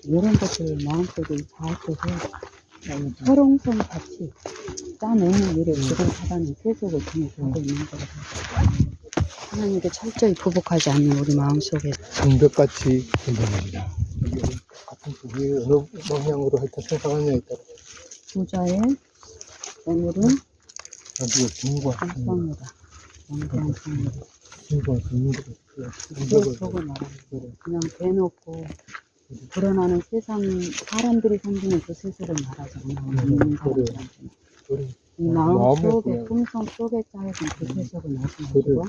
이런 것들 마음속에 자학해서 철옹성 같이 짜내는 일을 지금 사단이 계속을 통해서 하고 있는 거거든요. 하나님께 철저히 구복하지 않는 우리 마음속에 성벽같이 된답니다. 같은 그게 어느 방향으로 하여튼 생각하냐에 따라 부자의 오늘은 아주 중과 성성이다. 영광 성이다. 중과 성이다. 그 속을 말하는 거예요. 그냥 대놓고 불어나는 세상 사람들이 섬기는 그 세속을 말하지 않아요. 믿는 사람들한테는. 이 마음 속에 품성 속에 짜여진 그 세속을 말씀하시고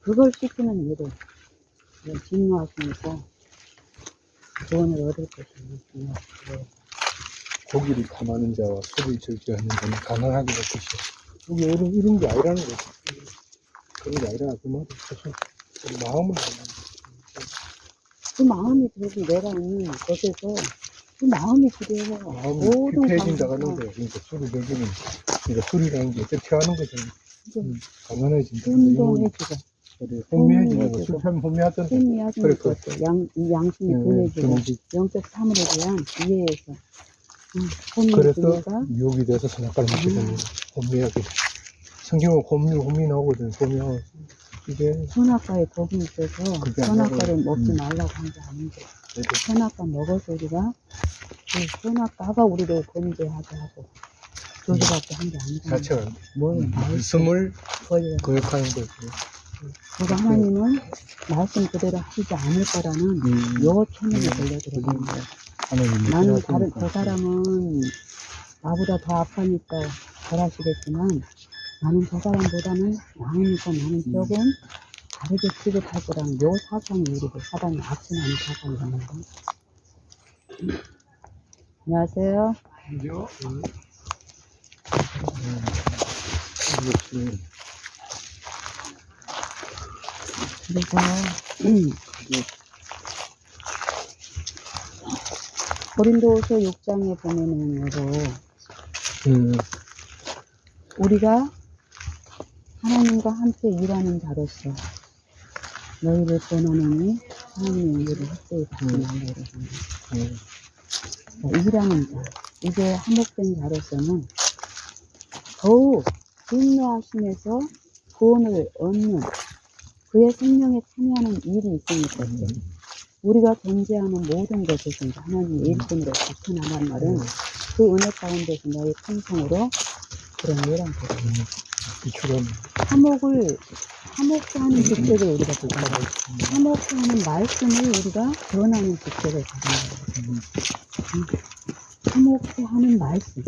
그걸 씻기는 일을 진노하시면서 구원을 얻을 것입니다. 고기를 탐하는 자와 술을 즐겨하는 자는 가난하게 될 것이야. 이게 이런 게 아니라는 거지. 그런 게 아니라 그 말이 사실 마음을 그 마음이 들고 내가 있는 것에서 그 마음이 그래요. 마음이 피폐해진다고 하는데 그러니까 술을 먹이는 그러니까 술이라는 게 어떻게 하는 거잖아. 가난해진다. 혼돈해지고 그래, 혼미해지는 거. 술 취하면 혼미하잖아. 혼미하지는 것도 이 양심이 둔해지고 영적 사물에 대한 이해에서 그래서 혼미해지니까 유혹이 돼서 선악과를 먹게 되는 혼미하게. 성경은 혼미 나오거든. 보면 이게 선악과에 겁이 있어서 그게 선악과를 아니고, 먹지 말라고 한 게 아닌데 선악과 먹어서 우리가 그 선악과가 우리를 범죄하게 하고 저주받게 한 게 아니라 자체가 뭐예요? 말씀을 권리가 거역하는 거지. 그러니까 하나님은 말씀 그대로 하시지 않을 거라는 요 체면에 걸려들어가는 거예요. 나는 저 사람은 나보다 더 아파니까 잘하시겠지만 나는 저 사람보다는 나으니까 나는 조금 다르게 취급할 거라는 요 사상이 우리를 사단이 악순하는 사상이라는 거. 안녕하세요. 그죠? 그래서 고린도후서 6장에 보면은 여러 우리가 하나님과 함께 일하는 자로서 너희를 권하노니 하나님의 의를 헛되이 받지 말라 그러잖아요. 일하는 자, 이제 한몫된 자로서는 더욱 진노하심에서 구원을 얻는 그의 생명에 참여하는 일이 있으니까 우리가 존재하는 모든 것에서 이제 하나님의 일꾼으로 나타나는 말은 그 은혜 가운데서 너의 풍성으로 드러내란 거예요. 비추는 화목하는 직책을 우리가 보잖아요. 화목하는 말씀을 우리가 전하는 직책을 가진 거예요. 화목해 하는 말씀.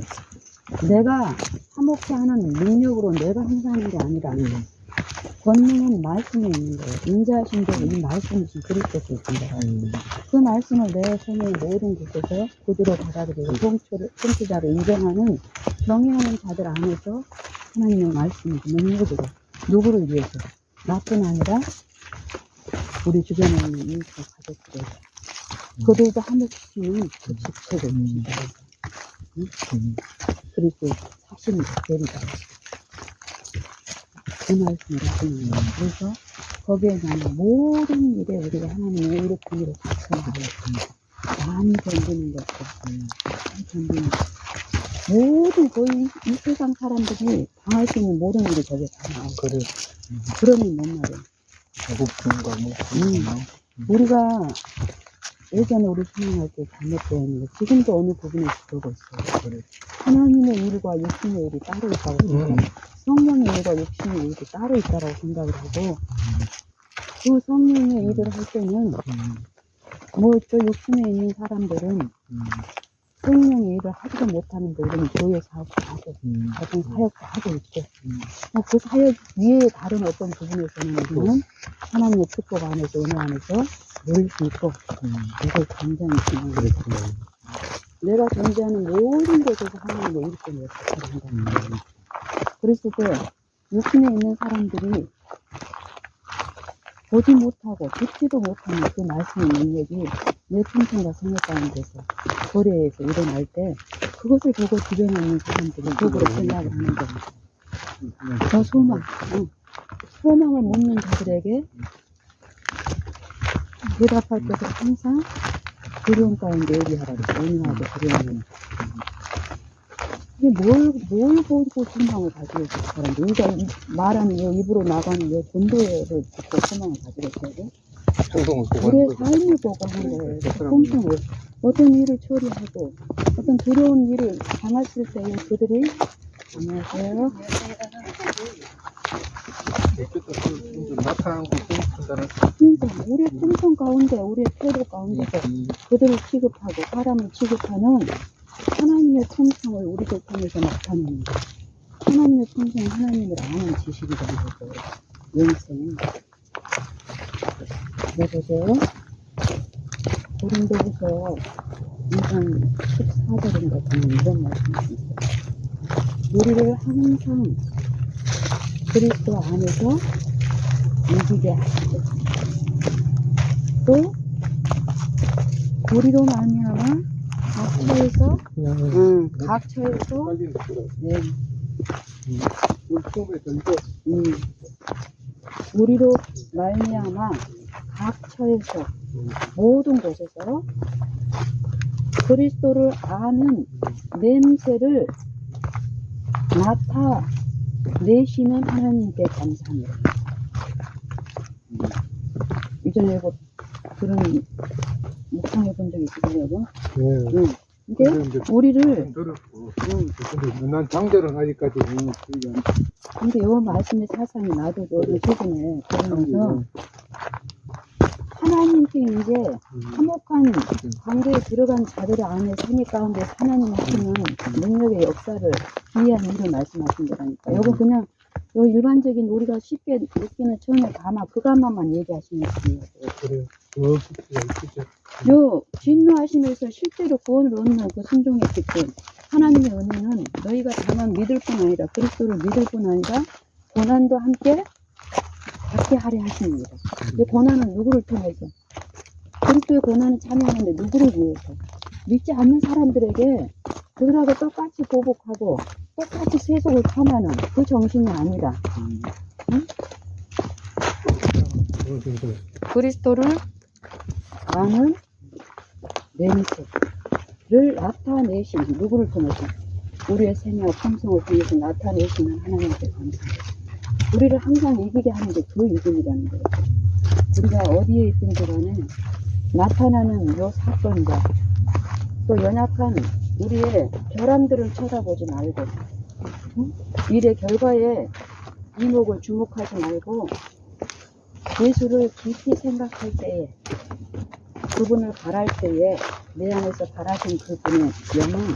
내가 화목해 하는 능력으로 내가 행사하는 게 아니라 권능은 말씀에 있는 거예요. 인자하신 게 이 말씀이신 그리스도께 있습니다. 그 말씀을 내 생의 모든 곳에서 그대로 받아들이고 통치자로 인정하는 경외하는 자들 안에서 하나님의 말씀이 능력으로 누구를 위해서 나뿐 아니라 우리 주변에 있는 인사 가족들 그들도 화목시키는 그 직책을 주신다. 그리고 사실은 대리다. 그 말씀을 하시는 거예요. 그래서 거기에 나는 모든 일에 우리가 하나님의 일꾼으로 같이 나가요. 많이 던지는 것도 많이 던지는 것. 모든 거의 이 세상 사람들이 당할 수 있는 모든 일이 저게 다 나와요. 그래. 그러면 뭔 말이에요? 배고픈가 뭐. 우리가 예전에 우리 신앙할 때 잘못되었는데 지금도 어느 부분에서 그러고 있어요. 그래. 하나님의 일과 육신의 일이 따로 있다고 생각해요. 성령의 일과 육신의 일이 따로 있다고 생각을 하고 그 성령의 일을 할 때는 뭐 저 육신에 있는 사람들은 성령의 일을 하지도 못하는데 우리는 교회 사역도 하고 어떤 사역도 하고 있고 그 사역 위에 다른 어떤 부분에서는 우리는 하나님의 축복 안에서 은혜 안에서 늘 수 있고 이걸 굉장히 중요해요. 내가 존재하는 모든 곳에서 하나님의 일꾼을 한다는 거예요. 그랬을 때 육신에 있는 사람들이 보지 못하고 듣지도 못하는 그 말씀의 능력이 내 평생과 생애 가운데서 거리에서 일어날 때 그것을 보고 주변에 있는 사람들이 속으로 생각을 하는 겁니다. 저 소망을 묻는 자들에게 대답할 것을 항상 두려움 가운데 얘기하라고 온유하고 두려움은 이게 뭘 보고 소망을 가지고 있을 사람들 우리가 말하는 요 입으로 나가는 요 전도를 듣고 소망을 가지고 있어야 돼. 우리의 삶을 보고 하는 거예요. 공평을 어떤 일을 처리하고 어떤 두려운 일을 당했을 때에 그들이 안녕하세요. 나타나는 거 한다는. 그러니까 우리의 풍성 가운데 우리의 태도 가운데서 그들을 취급하고 사람을 취급하는 하나님의 풍성을 우리들 통해서 나타내는 거예요. 하나님의 풍성은 하나님을 아는 지식이 되는 거죠. 영성은. 네, 보세요. 고린도후서 2장 14절인가 보면 이런 말씀이 있어요. 우리를 항상 그리스도 안에서 이기게 하시고 또 우리로 말미암아 각처에서 네. 우리로 말미암아 각처에서 모든 곳에서 그리스도를 아는 냄새를 나타내시는 하나님께 감사합니다. 이전에 이거 그런 묵상해 본 적이 있으려고? 네. 이게 우리를 난 장절은 아직까지 근데 요 말씀의 사상이 나도 최근에 그러면서 하나님께 이제 화목한 관계에 들어간 자들 안에 생애 가운데 하나님 하시는 능력의 역사를 이해한 일을 말씀하신 거라니까. 요거 그냥 요 일반적인 우리가 쉽게 느끼는 처음에 가마 그 가마만 얘기하시는 분이에요. 그래요. 요 진노하시면서 실제로 구원을 얻는 그 순종의 기쁨 하나님의 은혜는 너희가 다만 믿을 뿐 아니라 그리스도를 믿을 뿐 아니라 고난도 함께 받게 하려 하십니다. 이 고난은 누구를 통해서? 그리스도의 고난에 참여하는데 누구를 위해서? 믿지 않는 사람들에게 그들하고 똑같이 보복하고 똑같이 세속을 탐하는 그 정신이 아니라 응? 그리스도를 아는 냄새를 나타내신 누구를 통해서? 우리의 생애와 품성을 통해서 나타내시는 하나님께 감사합니다. 우리를 항상 이기게 하는 게 그 이름이라는 거예요. 우리가 어디에 있든지 간에 나타나는 요 사건과 또 연약한 우리의 결함들을 쳐다보지 말고, 일의 결과에 이목을 주목하지 말고 예수를 깊이 생각할 때에, 그분을 바랄 때에 내 안에서 바라신 그분의 영은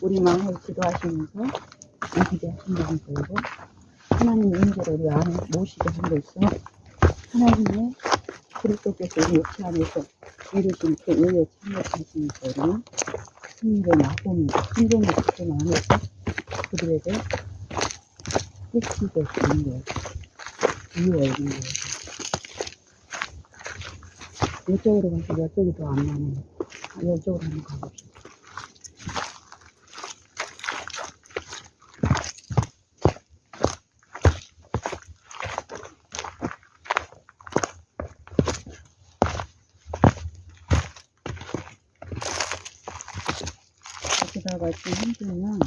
우리 마음을 지도하시면서 이기게 하신다는 거고, 하나님 임재를 우리 안에 모시게 함으로써 하나님의 그리스도께서 우리 육체 안에서 이루신 그 의에 참여하시면서 우리는 승리를 맛보면서 순종의 기쁨 안에서 그들에게 끝이게 되는 거예요. 이유가 있는 거예요. 이쪽으로 가서 이쪽이 더 안 나네. 이쪽으로 한번 가봅시다. 여기다가 좀 힘들면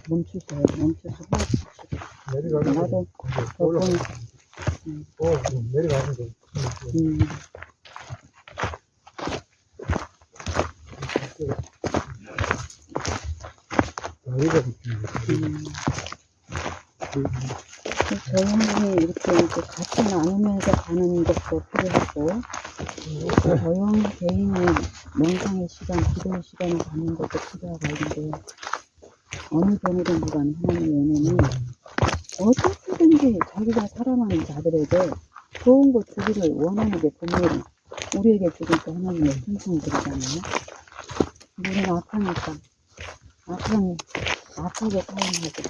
멈추세요. 멈춰서 호흡하시고. 내려가는 거. 나도 몇 번, 내려가는 거. 저희 하나님이 이렇게 같이 나누면서 가는 것도 필요하고, 조용 개인의 명상의 시간, 기도의 시간을 갖는 것도 필요하고 있는데, 어느 경우든 간에 하나님의 은혜는 어떻게든지 자기가 사랑하는 자들에게 좋은 것 주기를 원하는 게 분명히 우리에게 주길 때 하나님의 순종들이잖아요. 우리는 악하니까, 악하게 사용하고,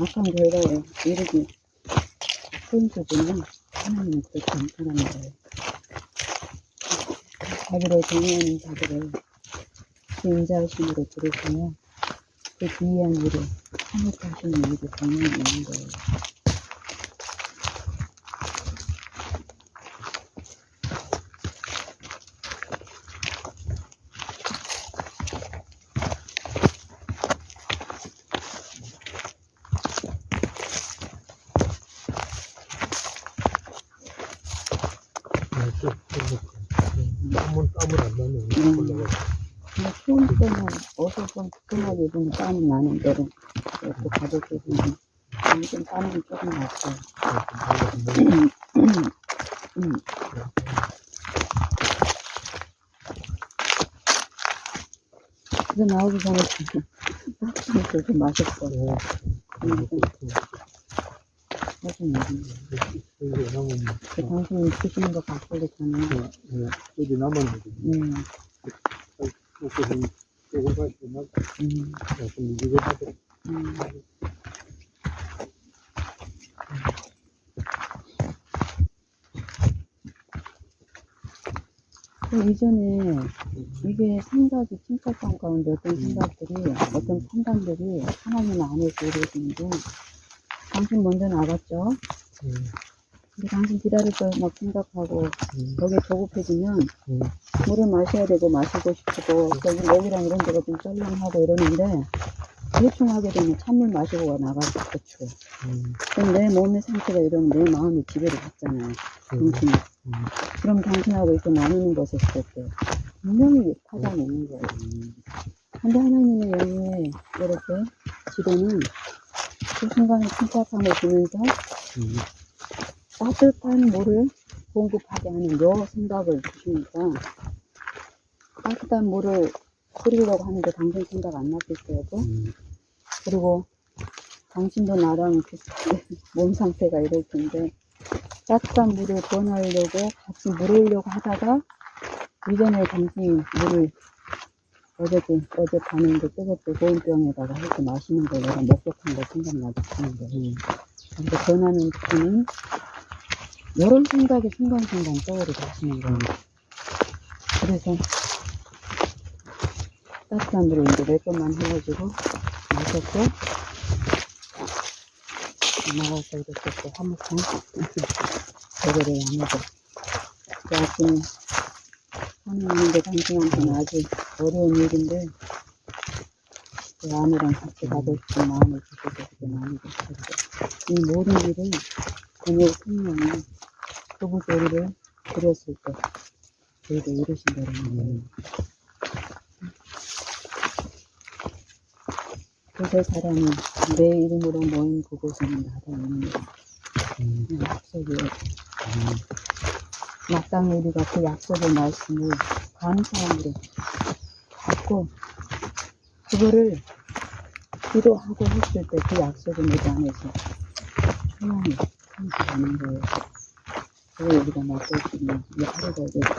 악한 결과에 이르기 큰 수준은 하나님은 그렇지 않다는 거예요. 자기를 정의하는 자들을 그 인자하심으로 부르시며 그 기이한 일을 참여하시는 일이 분명히 있는 거예요. 땀을 안 나면 올라가. 근데 추울 때는 옷을 좀 두툼하게 입으면 땀은 나는데, 또 가볍게 입으면 좀 땀이 조금 났어요. 그래서 나오기 전에 딱지를 좀 마셨어요. 무슨 얘기인가요? 당신이 드시는 거 갖고 있잖아요. 어디 남았는데. 조금 가시면 좀 이거 하더라고요. 이전에 이게 생각이 침착감 가운데 어떤 생각들이, 어떤 판단들이 하나님 안에서 이루어지는데, 당신 먼저 나갔죠? 근데 당신 기다릴 걸 막 생각하고, 거기에 조급해지면, 물을 마셔야 되고, 마시고 싶고, 저기 목이랑 이런 데가 좀 썰렁하고 이러는데, 대충 하게 되면 찬물 마시고 나가서 추워. 그럼 내 몸의 상태가 이러면 내 마음이 지배를 받잖아요. 당신이. 그럼 당신하고 이렇게 나누는 것에 있을 때, 분명히 파장이 있는 거예요. 근데 하나님의 영의 이렇게 지도는 그 순간에 침착함을 주면서 따뜻한 물을 공급하게 하는 요 생각을 주시니까, 따뜻한 물을 끓이려고 하는데 당신 생각 안 났을 때도, 그리고 당신도 나랑 비슷해 몸 상태가 이럴 텐데 따뜻한 물을 구원하려고 같이 물으려고 하다가 이전에 당신이 물을 어제 봤는데 뜨거운 병에다가 이렇게 마시는 거 내가 목격한 거 생각나게 하는 거예요. 근데 전하는 분은 이런 생각이 순간순간 떠오르게 하시는 거예요. 그래서 따뜻한 물을 이제 몇 번만 해가지고 마셨고, 나가서 이렇게 또 화목한 제거를 안 하고, 그 아침에 하는 게 당신한테는 아주 어려운 일인데, 그 아내랑 같이 가고 싶은 마음을 주셔서 그게 많이 됐었어요. 이 모든 일을 번역 성령이 소부교리를 드렸을 때 저희를 이루신다는 거예요. 그새 사람이 내 이름으로 모인 그곳에는 나다 있는 약속이에요. 마땅히 우리가 그 약속의 말씀을 감사함으로 받고 그거를 기도하고 했을 때 그 약속의 내 안에서 소망이 생기는 거예요. 그걸 우리가 맛볼 수 있는 이 하루가 되겠습니다.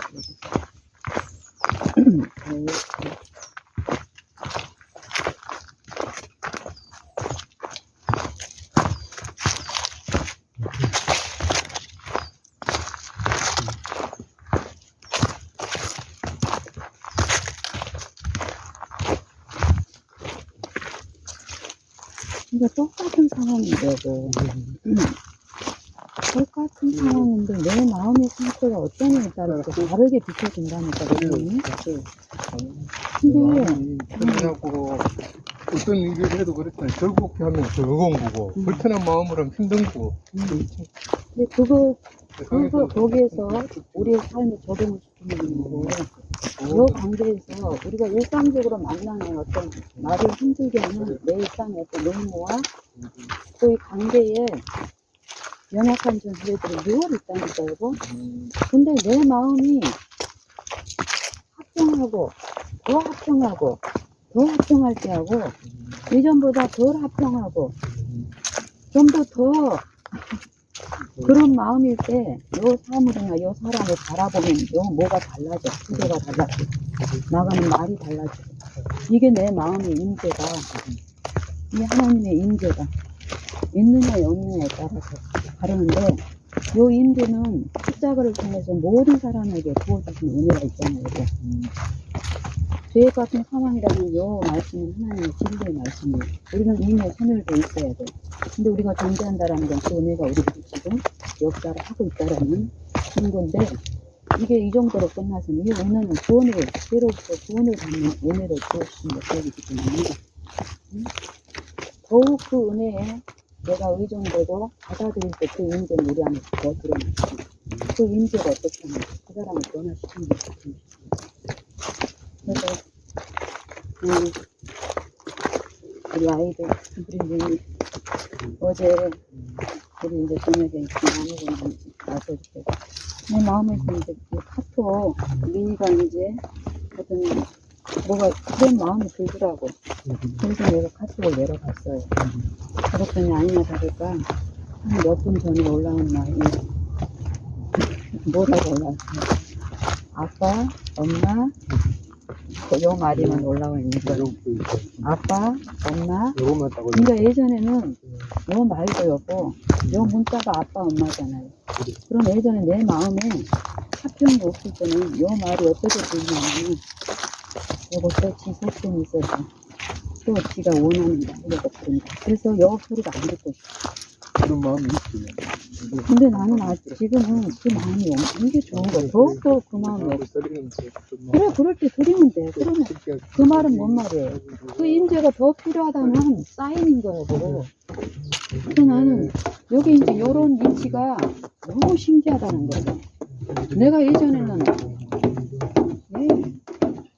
이거 똑같은 상황인데, 똑같은 상황인데, 내 마음의 상태가 어떠냐에 따라서 다르게 비춰진다니까, 그러니. 근데, 편하고 어떤 일을 해도 그렇잖아요. 즐겁게 하면 즐거운 거고, 불편한 마음으로 하면 힘든 거고. 근데 거기에서 우리의 삶에 적용을 시키는 거고, 이 관계에서 우리가 일상적으로 만나는 어떤 나를 힘들게 하는 내 일상의 어떤 노무와 또 이 관계에 연약한 존재들이 늘 있다니까, 여보. 근데 내 마음이 합병하고, 더 합병하고, 더 합병할 때하고, 예전보다 덜 합병하고, 좀 더 그런 마음일 때, 요 사물이나 요 사람을 바라보면 요 뭐가 달라져. 시대가 달라져. 나가는 말이 달라져. 이게 내 마음의 임재가, 이 하나님의 임재가 있느냐 없느냐에 따라서 다르는데, 요 임재는 십자가를 통해서 모든 사람에게 부어주신 은혜가 있잖아요. 이게. 죄 같은 상황이라는 요 말씀은 하나님의 진리의 말씀이에요. 우리는 이미 선을돼 있어야 돼. 근데 우리가 존재한다라는 건 그 은혜가 우리를 지금 역사를 하고 있다라는 증거인데, 이게 이 정도로 끝나서는 이 은혜는 구원을, 죄로부터 구원을 받는 은혜로 주어주신 것이기 때문에, 더욱 그 은혜에 내가 의존되고 받아들일 때 그 임재는 우리 안에 더 드러나고, 그 임재가 어떻게 하면 그 사람을 변화시키는 것이 그래서 우리 아이들 우리 어제 우리 이제 저녁에 나누고 나서 이렇게 내 마음에서 이제 카톡 미니가 이제 어떤 뭐가 그런 마음이 들더라고. 그래서 내가 카톡을 내려갔어요. 그랬더니 아니나 다를까 한 몇 분 전에 올라온 말이 뭐라고 올라왔어요. 아빠, 엄마, 요 말이만 올라와 있는 거예요. 아빠, 엄마. 요것만 딱 올려. 그러니까 예전에는 요 말도 여보, 요 문자가 아빠, 엄마잖아요. 그럼 예전에 내 마음에 합병이 없을 때는 요 말이 어떻게 들리냐면, 요것도 지 속성이 있어서 또 지가 원하는 거 이렇게 부른다. 그래서 요 소리가 안 듣고 있어. 그런 마음이 있어요. 근데 나는 아직 지금은 그 마음이 이게 좋은 거야. 더욱더 그 마음이 없어. 그래, 그럴 때 드리면 돼. 그러면 그 말은 뭔 말이에요? 그 임재가 더 필요하다는 사인인 거라고. 그래서 나는 여기 이제 요런 위치가 너무 신기하다는 거죠. 내가 예전에는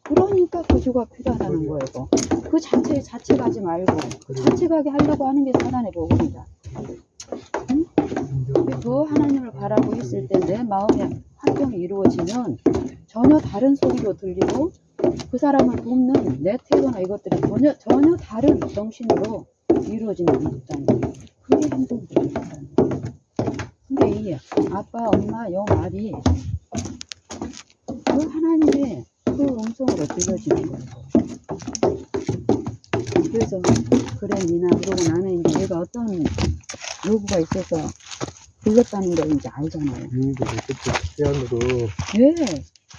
그러니까 구주가 필요하다는 거예요. 그 자체에 자책하지 말고 그 자책하게 하려고 하는 게 사단의 복음이다. 응? 그 하나님을 바라고 있을 때 내 마음의 환경이 이루어지면 전혀 다른 소리로 들리고 그 사람을 돕는 내 태도나 이것들이 전혀 다른 정신으로 이루어지는 일이잖아요. 그게 행동들이에요. 근데 이 아빠, 엄마 요 말이 그 하나님의 그 음성으로 들려지는 거예요. 그래서 그래 니나 그러고 나는 이제 얘가 어떤 요구가 있어서 들렸다는 걸 이제 알잖아요. 그때 제안으로 예.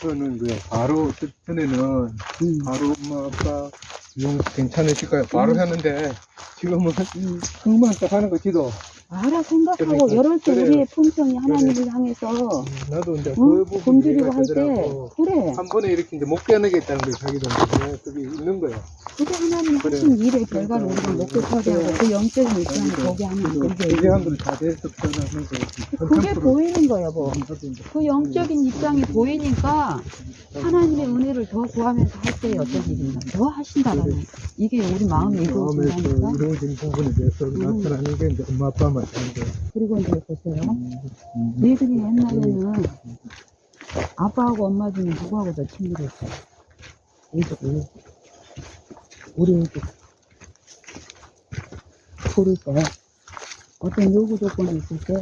저는 왜 바로 전에는 바로 엄마 아빠 이용 괜찮으실까요? 바로 했는데 지금은 그만 딱 하는 거 기도. 알아 생각하고 그러니까, 이럴 때 그래요. 우리의 품성이 하나님을 향해서 나도 이제 어? 그 부분이 굶주리고 이해가 할 때 되더라고. 그래 한 번에 이렇게 이제 못 깨어나겠다는 걸 자기도 이제 그게 있는 거야. 그게 하나님이 그래. 하신 일의 결과를 그러니까, 우리가 먹고 살게 하고 그 영적인 입장을 보게 하는 그게 기대한들 다 됐었잖아. 그게 보이는 거야 뭐. 그 영적인 입장이 보이니까 하나님의 은혜를 더 구하면서 할 때 어떤 일인가 더 하신다라는 이게 우리 마음에 마음에서 이루어진다니까. 이루어진 부분에 대해서 나타나는 게 이제 엄마 아빠 마찬가지. 그리고 이제 보세요. 얘들이 옛날에는 아빠하고 엄마 중에 누구하고 더 친밀했어요? 얘들이 우리 애들 고를 때 어떤 요구 조건이 있을 때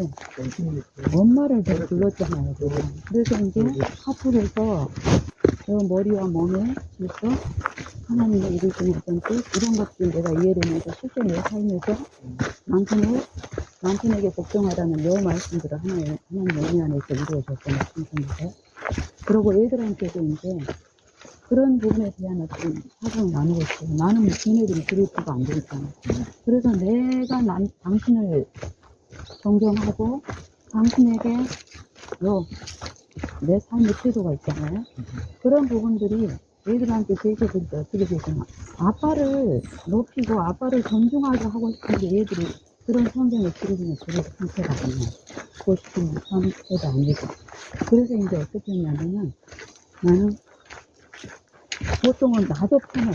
엄마를 더 불렀잖아요. 그래서 이제 하풀에서 저 머리와 몸에 질서 하나님의 이루시는 어떤 뜻 이런 것들 내가 이해되면서 실제 내 삶에서 남편에게 복종하라는 요 말씀들을 하나님의 은혜 안에서 이루어졌던 말씀입니다. 그리고 애들한테도 이제 그런 부분에 대한 어떤 사정을 나누고 있어요. 나는 걔네들이 들을 수가 안 되니까. 그래서 내가 당신을 존경하고 당신에게 내 삶의 태도가 있잖아요. 그런 부분들이 애들한테 제시될 때 어떻게 되잖아. 아빠를 높이고 아빠를 존중하게 하고 싶은데 애들이 그런 성경을 들으면 그런 상태가 아니야. 그거 싶은 상태가 아니고. 그래서 이제 어떻게 했냐면 나는 보통은 나도 편해.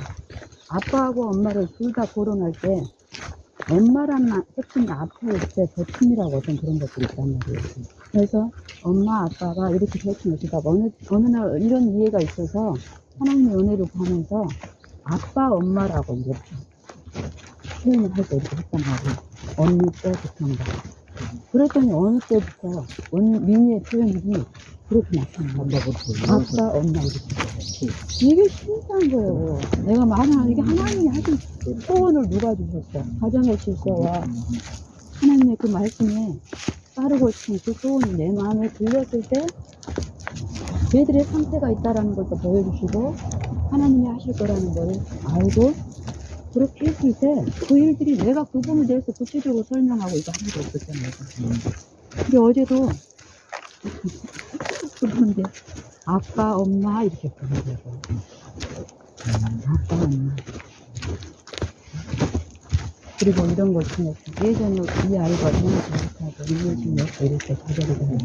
아빠하고 엄마를 둘 다 거론할 때 엄마란 핵심이 앞에 있을 때 더 친밀하고 어떤 그런 것들이 있단 말이에요. 그래서 엄마 아빠가 이렇게 핵심을 주다 어느 날 이런 이해가 있어서 하나님의 은혜를 구하면서 아빠 엄마라고 이제 표현을 할 때 이렇게 했단 말이에요. 언니 때부터 한다. 그랬더니 어느 때부터 민희의 표현이 그렇게 나타나요. 아빠 엄마 이렇게. 이게 신기한 거예요. 내가 말하는 이게 하나님이 하신 소원을 누가 주셨어? 가정의 질서와 하나님의 그 말씀에 따르고 싶은 그 소원이 내 마음에 들렸을 때 걔들의 상태가 있다라는 것도 보여주시고 하나님이 하실 거라는 걸 알고 그렇게 했을 때 그 일들이 내가 그 부분에 대해서 구체적으로 설명하고 이거 하는 게 없었잖아요. 근데 어제도 그런데 아빠 엄마 이렇게 부르더라고요. 아빠 엄마. 그리고 이런 걸 통해서 예전에 이 아이가 너무 잘못하고 인내심이 이렇게 가져가게 하고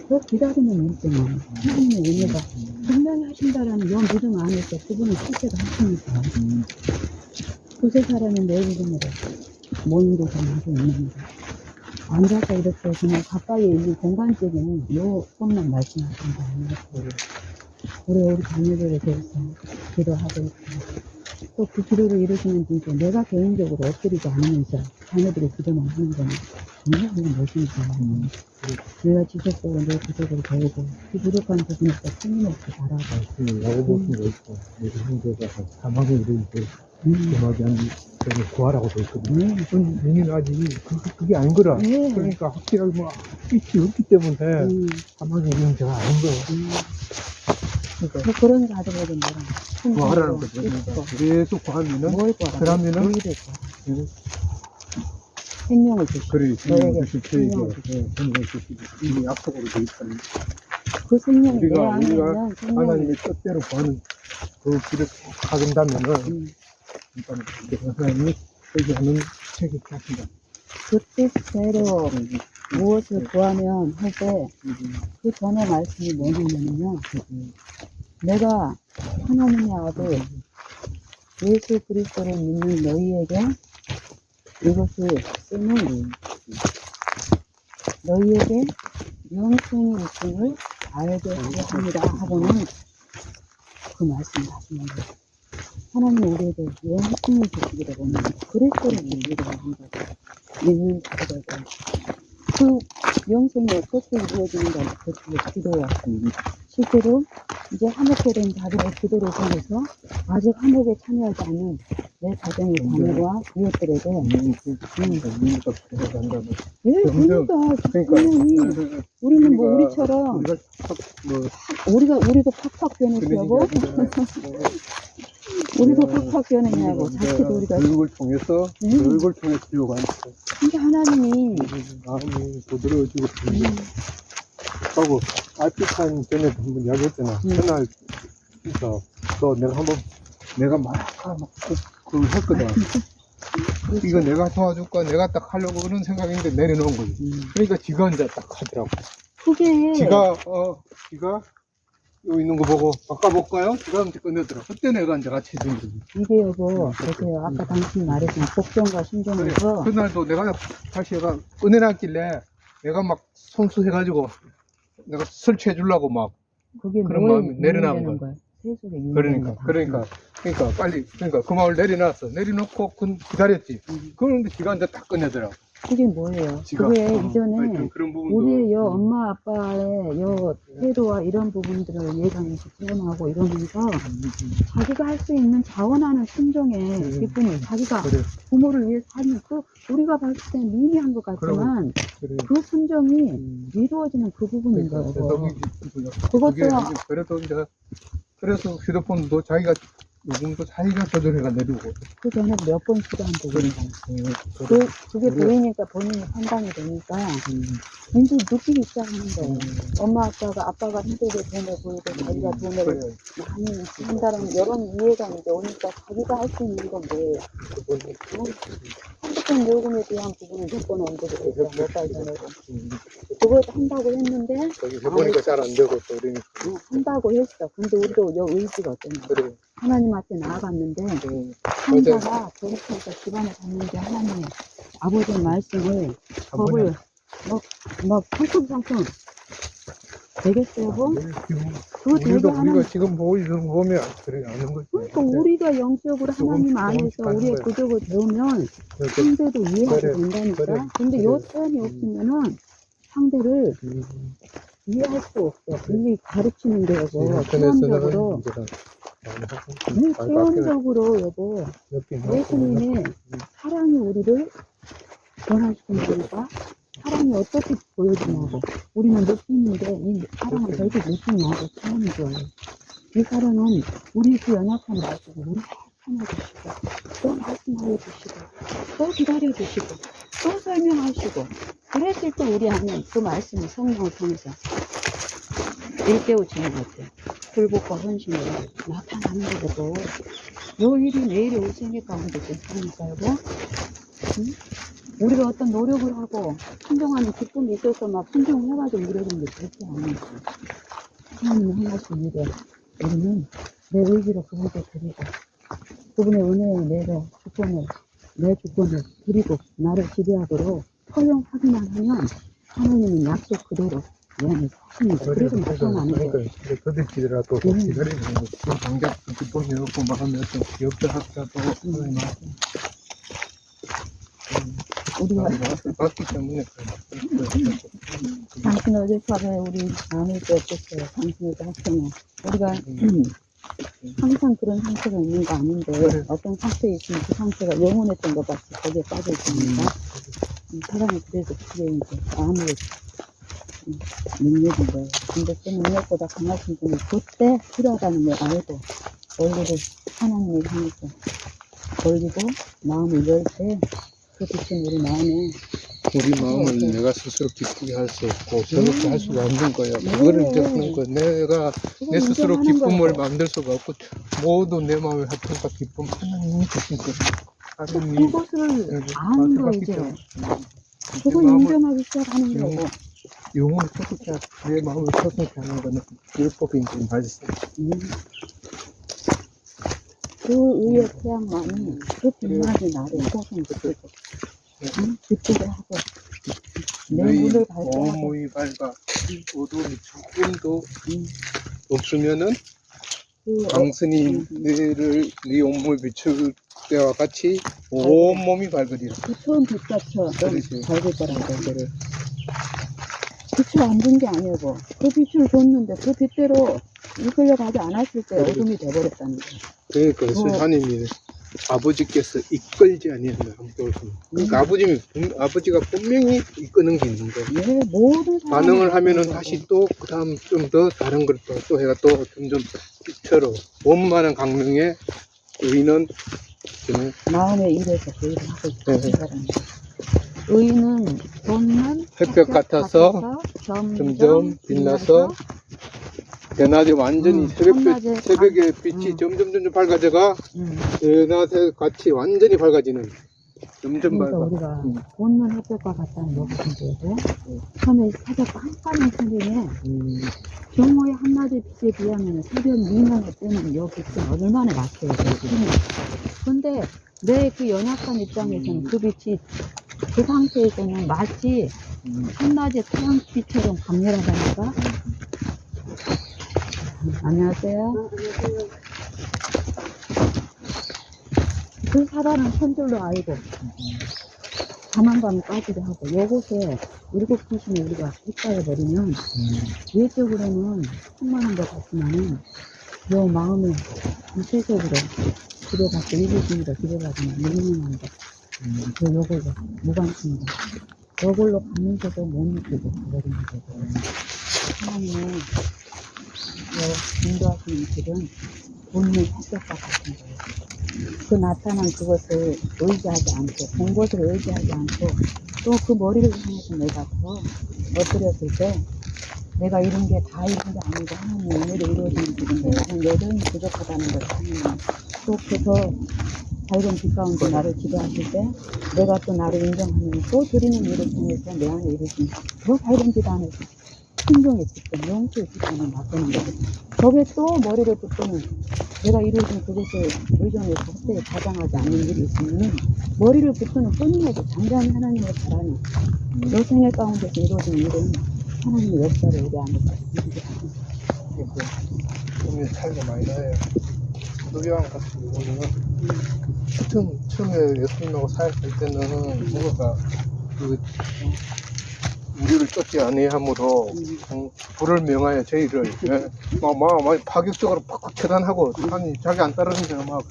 그 기다리는 일 때문에 하나님의 은혜가 분명히 하신다라는 요 믿음 안에서 그분은 실제로 하시니까 그새 사람은 내 믿음으로 모인 곳에 하고 있는 거 앉아서 이렇게 그냥 가까이에 있는 공간적인 요 것만 말씀하시는 거 아니에요. 우리 자녀들에 대해서 기도하고 있고 또 그 기도를 이루시는 분께 내가 개인적으로 엎드리지 않으면서 자녀들의 기도만 하는 거는 정말 그냥 멋있는 거예요. 내가 지속적으로 내 기도를 배우고 그 부족한 부분에서 틀림없이 바라고 야고보서 있고 우리 형제가 사막에 이르는 음악이 한 저를 구하라고 돼 있거든요. 민희는 아직 그게 아닌 거라. 네. 그러니까 확실하게 뭐 빛이 없기 때문에 사막에 이르는 데가 아닌 거예요. 그러니까 그런 자들에게 뭐라 구하라는 거죠. 그러니까 계속 구하면은 뭘 구하라 그러면은 너희를 구하라 생명을 주시고 그래 너에게 생명을 주시고 이미 약속으로 돼 있다는 그 생명이 내 우리가 안에 있는 생명을 하나님의 뜻대로 구하는 그 길을 가긴다면은 일단 하나님이 회개하는 책이 하신다. 그 뜻대로 무엇을 구하면 할 때 그 전에 말씀이 뭐냐면요. 내가 하나님의 아들 예수 그리스도를 믿는 너희에게 이것을 쓰는 너희에게 영생이 있음을 알게 하려 합니다 하고는 그 말씀을 하시는 거예요. 하나님 우리에게 영생을 주시기를 원합니다. 그리스도를 믿기를 원합니다. 믿는 자들에게 그 영생이 어떻게 이루어지는가 그것을 기도와 실제로 이제 화목해 된 자들의 기도를 통해서 아직 화목에 참여하지 않은 내 가정의 자녀와 이웃들에게 의미가 부족한다고. 예, 그러니까 분명히 우리는 뭐 우리처럼 우리가 뭐 우리도 팍팍 변했냐고 우리도 팍팍 변했냐고 자칫 우리가 교육을 통해서 교육을 통해서 교육을 하니까 근데 하나님이 마음이 부드러워지고 하고 알피탄 전에 한번 이야기했잖아. 그날 진짜 또 내가 막 그걸 했거든. 이거 내가 도와줄까 내가 딱 하려고 그런 생각인데 내려놓은 거지. 그러니까 지가 이제 딱 하더라고. 그게 지가 여기 있는 거 보고 바꿔볼까요? 지가 한테 꺼내더라. 그때 내가 이제 같이 해준 거지. 이게 여보 보세요 아까 당신이 말했던 복종과 그래. 신종에서 그날도 내가 다시 얘가 꺼내놨길래 내가 막 손수해가지고 내가 설치해 주려고 막 그게 그런 뭐에 마음이 내려놓은 유인되는 거야. 거야 세속에 유인되는 그러니까 빨리 그 마음을 내려놓고 기다렸지. 그런데 지가 이제 딱 꺼내더라고. 그게 뭐예요 지가. 그게 하여튼 이전에 그런 부분도 우리의 엄마 아빠의 태도와 이런 부분들을 얘가 이제 구분하고 이러면서 자기가 할 수 있는 자원하는 순종의 기쁨을 자기가 그래. 부모를 위해서 하는 그 우리가 봤을 때 미미한 것 같지만 그래. 그 순종이 이루어지는 그 부분인 거예요. 그것도 그래도 이제 그래서 휴대폰도 자기가 요금도 자기가 조절해가 내리고 그 전에 몇 번 시도한 적이 있어요. 그게 보이니까 본인이 판단이 되니까 이제 느끼기 시작하는 거예요. 엄마 아빠가 힘들게 돈을 벌고 자기가 돈을 많이 한다는 이런 이해가 이제 오니까 자기가 할 수 있는 건 뭐예요? 핸드폰 요금에 대한 부분은 몇 번 언급이 됐죠. 몇 달 전에도. 그걸 한다고 했는데 거기 해보니까 잘 안 되고 또 이러니까 한다고 했어. 근데 우리도 의지가 어땠나? 그래. 하나님한테 나아갔는데 상자가 저렇게 집안에 갔는데 하나님 아버지의 말씀을 법을 막 상큼 되겠어요? 뭐? 그거 되게 우리도 하나님 우리가 지금 보면 그래 아는 거지. 그러니까 우리가 영적으로 하나님 안에서 우리의 구족을 배우면 상대도 이해하게 그래, 된다니까. 그래, 근데 그래. 요 사연이 없으면은 상대를 이해할 수 없어. 이게 가르치는 게 여보. 체험적으로. 체험적으로 여보. 예수님이 사랑이 우리를 변화시킨다니까. 사랑이 어떻게 보여지냐고. 우리는 느끼는데 이 사랑을 절대 느끼냐고 체험이 좋아요. 이 사랑은 우리 그 연약한 말씀을 우리 참아주시고 또 말씀하여 주시고 또 기다려 주시고 또 설명하시고 그랬을 때 우리 안에 그 말씀이 성령을 통해서 일깨워지는 것 같아요. 불복과 헌신으로 나타나는 거고 요 일이 내일이 올 생각 가운데 괜찮으니까 여보 응? 우리가 어떤 노력을 하고 순종하는 기쁨이 있어서 막 순종을 해가지고 이러는 게 절대 아니에요. 하나님이 행하신 일에 우리는 내 의지로 그분께 드리고 그분의 은혜에 내 주권을 드리고 나를 지배하도록 허용하기만 하면 하나님은 약속 그대로 내 안에 사십니다. 그래서 나타나는 거예요. 그들끼리라도 기다리는 거. 당장 기쁨이 없고 마음이 없고 기업들 학자도 우리가 맞기 때문에 당신 어젯밤에 우리 나눌 때 어땠어요? 당신의 학생은 우리가 항상 그런 상태가 있는 거 아닌데 어떤 상태에 있으면 그 상태가 영원했던 것 같이 거기에 빠져 있으니까 사람이 그래서 그게 이제 마음으로 능력인 거예요. 근데 그 능력보다 강하신 분이 그때 필요하다는 걸 알고 얼굴을 하나님을 향해서 돌리고 마음을 열 때 그 빛은 우리 마음에 우리 마음을 내가 스스로 기쁘게 할 수 없고 저렇게 할 수가 없는 거야. 그거를 이제 하는 거야. 내가 내 스스로 기쁨을 만들 수가 없고 모두 내 마음에 합쳐서 기쁨 하나님이 주신 거야. 하나님이 그것을 아는 거 이제 그걸 인정하기 시작하는 거고 영혼을 소속해 내 마음을 소속해 하는 거는 율법인지 말씀. 그 의의 태양만이 그 빛나는 나를 소송시키고 기쁘게 하고 내 눈을 밝게 하고 온몸이 밝아 어두움이 조금도 없으면은 당신이 네 온몸을 비출 때와 같이 온몸이 밝으리라. 그 처음 빛같이 밝을 거라고. 빛을 안 준 게 아니고 그 빛을 줬는데 그 빛대로 이끌려 가지 않았을 때 어둠이 돼버렸다는 거예요. 그러니까 스사님이 아버지께서 이끌지 아니한다. 그러니까 아버지가 분명히 이끄는 게 있는 거예요. 예, 모든 반응을 하면은 다시 또 그 다음 좀 더 다른 걸 또 해가 또 점점 빛으로 원만한 강명의 의는 저는 마음의 일에서 그 일을 하고 네. 있는 사람이에요. 의는 돋는 햇볕 같아서 점점 빛나서 대낮에 완전히 한낮에 새벽에 빛이 점점 밝아져가 대낮에 같이 완전히 밝아지는 점점 그러니까 밝아. 우리가 돋는 햇볕과 같다는 여기인데도 처음에 살짝 깜깜한 새벽에 경호의 한낮의 빛에 비하면 새벽 미명에 뜨는 여 빛은 얼마나 낮아요. 근데 내 그 연약한 입장에서는 그 빛이 그 상태에서는 마치 한낮의 태양빛처럼 강렬하다니까. 안녕하세요. 그 사람은 편들로 알고 가만감이 빠지게 하고 요것에 일곱 귀신을 우리가 휩싸여버리면 외적으로는 충만한 것 같지만은 요 마음에 세속으로 기대받고 일곱신으로 기대받으면 무능한 것 요걸로 무관심이다. 요걸로 가면서도 못 느끼고 가버리는 거고 하나님의 인도하시는 길은 본능 햇볕과 같은 거예요. 그 나타난 그것을 의지하지 않고 본 것을 의지하지 않고 또 그 머리를 향해서 내가 더 엎드렸을 때 내가 이룬 게 다 이룬 게 아니고 하나님의 은혜로 이루어지는 길인데 나는 여전히 부족하다는 것을 하나님 또 그래서 밝은 빛 가운데 나를 기도하실 때 내가 또 나를 인정하면 또 드리는 일을 통해서 내 안에 이루어진 그 밝은 빛 안에서 순종의 빛과 용서의 빛을 바꾸는 거죠. 저게 또 머리를 붙드는 내가 이루어진 그것을 의존해서 헛되이 가장하지 않는 일이 있으면 머리를 붙드는 끊임없이 잠잠히 하나님을 바라는 요 생애 가운데서 이루어진 일은 하나님의 역사를 우리 안에서 이루게 하는 거죠. 오늘 차이가 많이 나요. 도교황 같은 경우는 처음에 예수님하고 사역할 때는 뭔가 그 우리를 쫓지 아니하므로 불을 명하여 저희를 막 파격적으로 팍팍 처단하고 아니 자기 안 따르는 막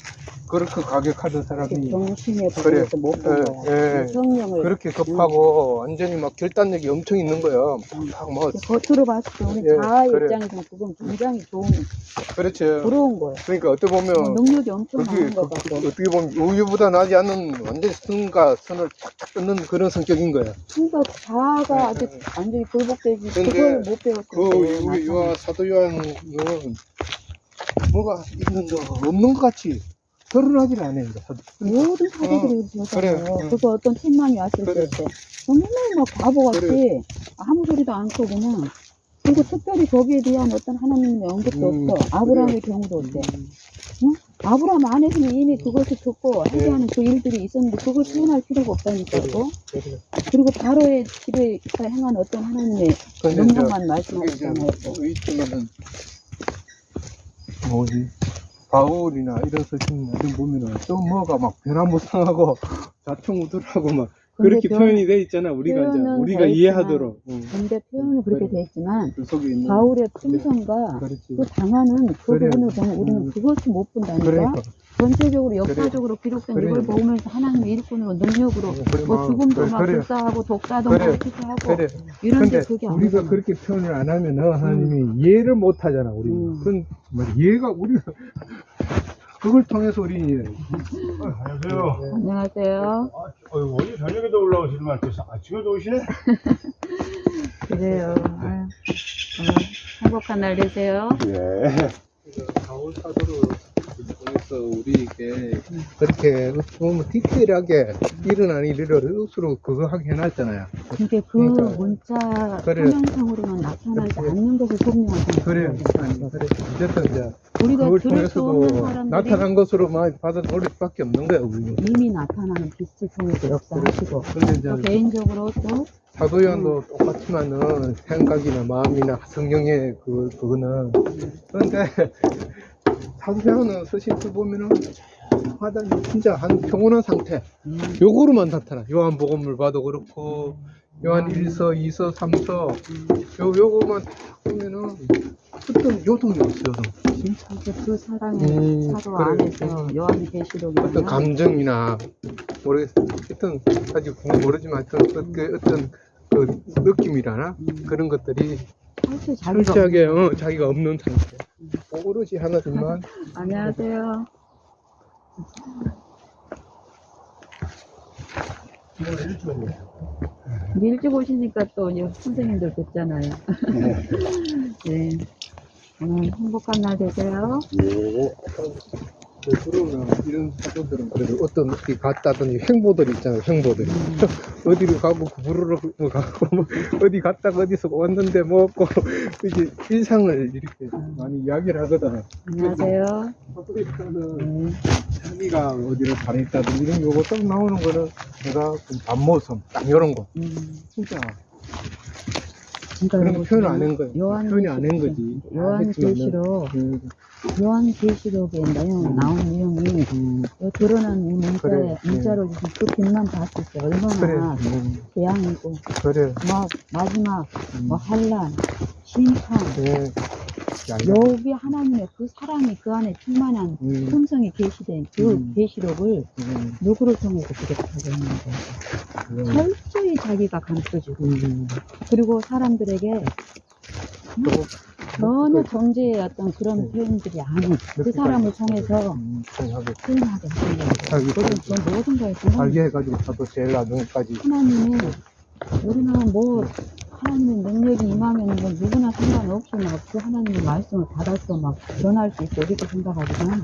그렇게 가격하던 사람이 정신의 그래. 부분에서 못 본 거야. 성령을 그렇게 급하고 완전히 막 결단력이 엄청 있는 거야. 막 겉으로 봤을 때 우리 예, 자아 그래. 입장에서는 그건 굉장히 좋은 그렇죠. 부러운 거예요. 그러니까 어떻게 보면 능력이 엄청 그렇게 많은 것 같고 어떻게 보면 우유보다 나지 않는 완전 선과 선을 탁탁 끊는 그런 성격인 거야. 그러니까 자아가 아직 완전히 굴복되지 근데 그걸 못 배웠을 그 때 우리 사도 요한은 뭐가 있는 거 없는 것 같이 드러나질 않아요. 모든 사도들이 그러잖아요. 그래. 그거 어떤 천만이 왔을 그래. 때 정말 막 바보같이 그래. 아무 소리도 않고 그냥 그리고 특별히 거기에 대한 어떤 하나님의 언급도 없어. 아브라함의 경우도 어때? 응? 아브라함 안에서는 이미 그것을 듣고 하게 하는 그 일들이 있었는데 그걸 표현할 필요가 없다니까요. 그리고 바로의 집에 행한 어떤 하나님의 명령만 말씀하시잖아요. 있지만은 뭐지 바울이나 이런 서신이나 이런 보면은 또 뭐가 막 변화무쌍하고 자충우돌하고 막 그렇게 표현이 돼 있잖아. 우리가 이제 표현은 우리가 돼 이해하도록. 근데 표현은 그렇게 돼 있지만 그 속에 있는 바울의 품성과 그렇지. 그 당하는 그 그래. 부분을 보면 우리는 그것을 못 본다니까. 그러니까 전체적으로 역사적으로 기록된 그래. 이걸 보면서 하나님의 일꾼으로 능력으로 그래, 뭐 죽음도 막 그래. 불사하고 독사도 그래. 막 투사하고 그래. 이런데 근데 그게 우리가 아니잖아. 그렇게 표현을 안 하면은 하나님이 이해를 못 하잖아. 우리는. 그건 뭐 이해가 우리가 그걸 통해서 우리 안녕하세요. 안녕하세요. 어제 저녁에도 올라오시더만 또 아침에도 오시네? 그래요. 아유, 행복한 날 되세요. 예. 바울 사도를 통해서 우리에게 그렇게 어떻게 보면 디테일하게 일어난 일을 스스로 그거 하게 해놨잖아요. 근데 그 그러니까. 문자 그래. 화면상으로만 나타나지 그래. 않는 것을 소명하는 그래. 거예요. 아니, 그래. 어쨌든 이제 우리가 그걸 들을 수 없는 통해서도 사람들이 나타난 것으로만 받아들일 수밖에 없는 거야, 우리는. 이미 나타나는 빛을 통해서 역사하시고 근데 이제 또 개인적으로 또 사도요한도 똑같지만은 생각이나 마음이나 성경의 그거는 그런데 사도요한은 서신을 보면은 하다 진짜 한 평온한 상태 요거로만 나타나. 요한복음을 봐도 그렇고 요한 1서, 2서, 3서, 요거만 딱 보면은 어떤 요동이 없어, 요동. 진짜 그 사랑의 사도 안에서 요한계시록이 어떤 감정이나, 모르겠어. 하여튼, 아직 모르지만, 어떤 그 느낌이라나? 그런 것들이 사실 자기가 철저하게, 자기가 없는 상태. 오롯이 하나님만. 안녕하세요. 일찍 오시니까 또 선생님들 뵙잖아요. 네. 오늘 행복한 날 되세요. 그러면 이런 사도들은 그래도 어떤 어디 갔다더니 행보들이 있잖아요, 행보들이. 어디로 가고, 부르러 가고, 뭐 어디 갔다가 어디서 왔는데 뭐고, 이제 일상을 이렇게 많이 이야기를 하거든. 안녕하세요. 사도들은 자기가 어디로 다녔다든 이런 거고 딱 나오는 거는 내가 그 앞모습, 딱 이런 거. 진짜. 진짜 그런 거 표현 안 한 거야. 요한 표현이 안 한 거지. 요한계시록 요한계시록에 나온 내용이 요 드러난 이 그래. 문자로 주신 그 빛만 봤을 때 얼마나 재앙이고 그래. 막 마지막 뭐 환란, 심판 네. 여기 하나님의 그 사랑이 그 안에 충만한 품성이 계시된 그 계시록을 누구를 통해서 기록하고 있는데 철저히 자기가 감춰주고 그리고 사람들에게 전혀 정죄의 어떤 그런 표현들이 아닌 그 사람을 통해서 표현하게 하는 거예요. 그 모든 거에 알게 해가지고 사도 제일 나중까지 하나님의 우리는 뭐 하나님의 능력이 임하면 뭐 누구나 상관없이 막 그 하나님의 말씀을 받아서 막 전할 수 있고 이렇게 생각하지만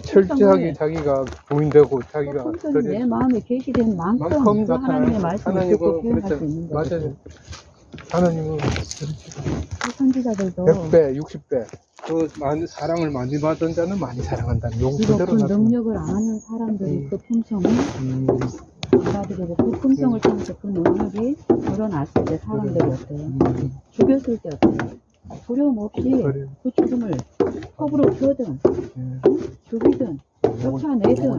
철저하게 자기가 부인되고 자기가 내 마음에 계시된 만큼 그 하나님의 말씀을 듣고 표현할 수 있는 거죠. 맞아요. 하나님은 그 선지자들도 100배, 60배 그 많은 사랑을 많이 받은 자는 많이 사랑한다는 용 그리고 그대로 그 나타나. 능력을 아는 사람들이 그 품성을 받아들이고 그 품성을 통해서 그 능력이 드러났을 때 사람들이 어때요? 죽였을 때 어때요? 두려움 없이 그래. 그 죽음을 컵으로 펴든 죽이든 쫓아내든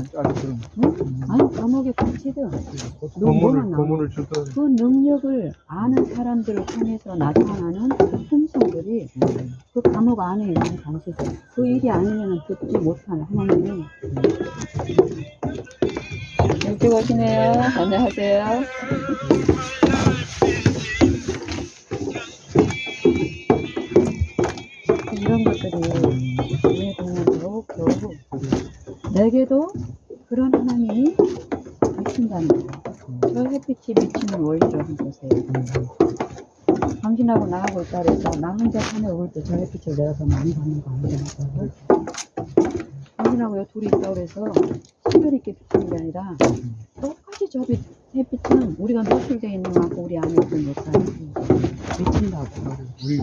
아니 감옥에 갇히든 고문을 주든 그 능력을 아는 사람들을 통해서 나타나는 그 품성들이 그 감옥 안에 있는 당시들 그 일이 아니면 듣지 못하는 하나님이 일찍 오시네요. 안녕하세요. 이런 것들이 눈에 보면 더욱 내게도 그런 하나님이 비친다는 거예요. 저 햇빛이 비치는 원리를 한번 보세요. 당신하고 나하고 있다 그래서 나 혼자 산에 올 때 저 햇빛을 내가 더 많이 받는 거 아니잖아요. 당신하고 둘이 있다 그래서 신경 있게 비치는 게 아니라 똑같이 저 햇빛은 우리가 노출되어 있는 만큼 우리 안에 있는 역사를 비친다고. 우리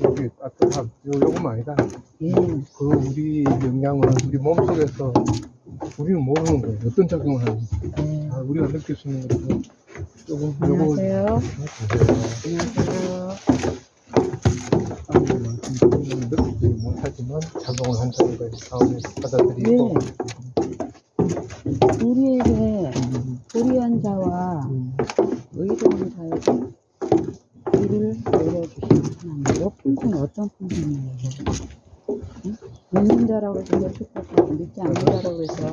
여기 따뜻한 요건 아니다. 예. 그 우리 영향은 우리 몸속에서 우리는 모르는 거예요. 어떤 작용을 하는지. 네. 우리가 느낄 수 있는 것도 조금 안녕하세요. 느끼지 못하지만 작용을 한다는 걸 다음에 받아들이고 우리에게 불의한 자와 의로운 자에게 길을 내려주시는 하나님. 이 품성은 어떤 품성이에요? 믿는 자라고 해서 축복하고 믿지 않는 자라고 해서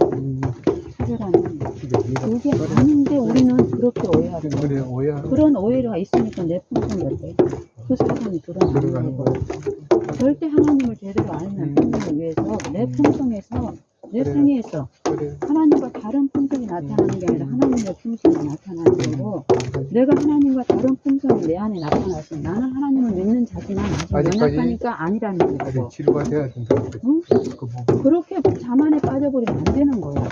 차별하는 그게 아닌데 우리는 그렇게 오해하고 그런 오해가 있으니까 내 품성이 어때? 그 사람이 드러나는 거고 절대 하나님을 제대로 아는 품성을 위해서 내 품성에서 내 생애에서 하나님과 다른 품성이 나타나는 게 아니라 하나님의 품성이 나타나는 거고 내가 하나님과 다른 품성이 내 안에 나타나서 나는 하나님을 믿는 자지만 아직 연약하니까 아니라는 거고 치료가 돼야 된다. 응? 그렇게 자만에 빠져버리면 안 되는 거야.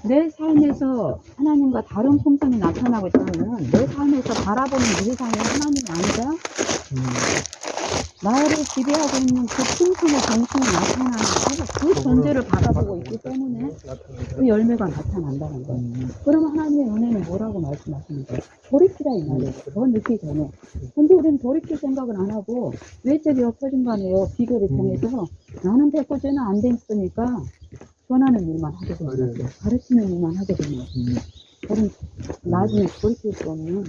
내 삶에서 하나님과 다른 품성이 나타나고 있다면 내 삶에서 바라보는 이 세상에 하나님이 아니라 나를 지배하고 있는 그 품성의 정신이 나타나는 그 존재를 바라보고 있기 때문에 그 열매가 나타난다는 거예요. 그러면 하나님의 은혜는 뭐라고 말씀하시는 거예요? 돌이키라 이 말이에요. 더 늦기 전에. 근데 우리는 돌이킬 생각은 안 하고 외적이 엎어진 거 아니에요. 비교를 통해서 나는 됐고 쟤는 안 됐으니까 전하는 일만 하게 되는 거예요. 가르치는 일만 하게 되는 거예요. 그런 나중에 돌릴 수 없는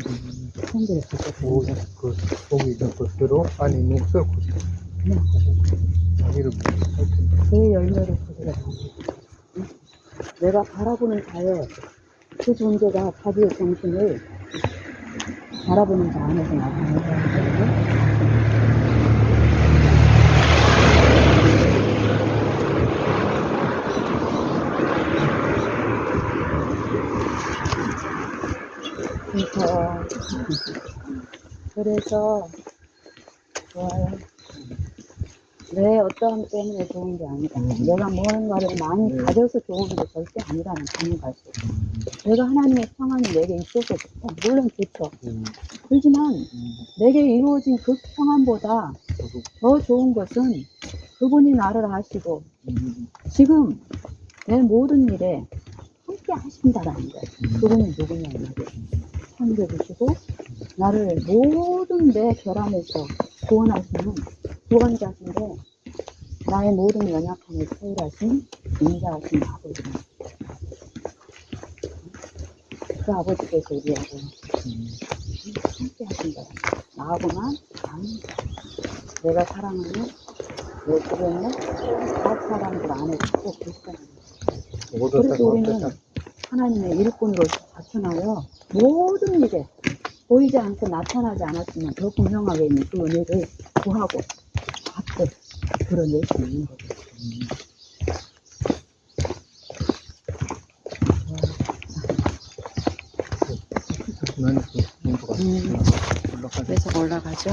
손들을 갖고 뭐, 그, 거기 있는 것대로 안에 있는 것을 그냥 자기를 할 텐데. 그 열매를 그대로 내가 바라보는 자의 그 존재가 자기의 정신을 바라보는 자 안에서 나타나는 거거든요. 그래서 좋아요. 내 어떠함 때문에 좋은 게 아니다. 내가 무언가를 많이 가져서 좋은 게 절대 아니라는 가능할수. 내가 하나님의 평안이 내게 있어서 좋다. 물론 좋죠. 그렇지만 내게 이루어진 그 평안보다 더 좋은 것은 그분이 나를 아시고 지금 내 모든 일에 함께 하신다라는 거예요. 그분이 누구냐면 섬겨주시고 나를 모든 내 결함에서 구원하시는 구원자신데 나의 모든 연약함을 채울하신 인자하신 아버지입니다. 그 아버지께서 우리하고 함께 하신 거예요. 나하고만 아니 내가 사랑하는 내 주변에 각 사람들 안에 꼭 계시다는 거예요. 그래서 우리는 하나님의 일꾼으로 자천하여 모든 일에 보이지 않고 나타나지 않았지만 더 분명하게 있는 그 은혜를 구하고 받고 드러낼 수 있는 거죠. 나는 그 정도가 올라가죠. 계속 올라가죠.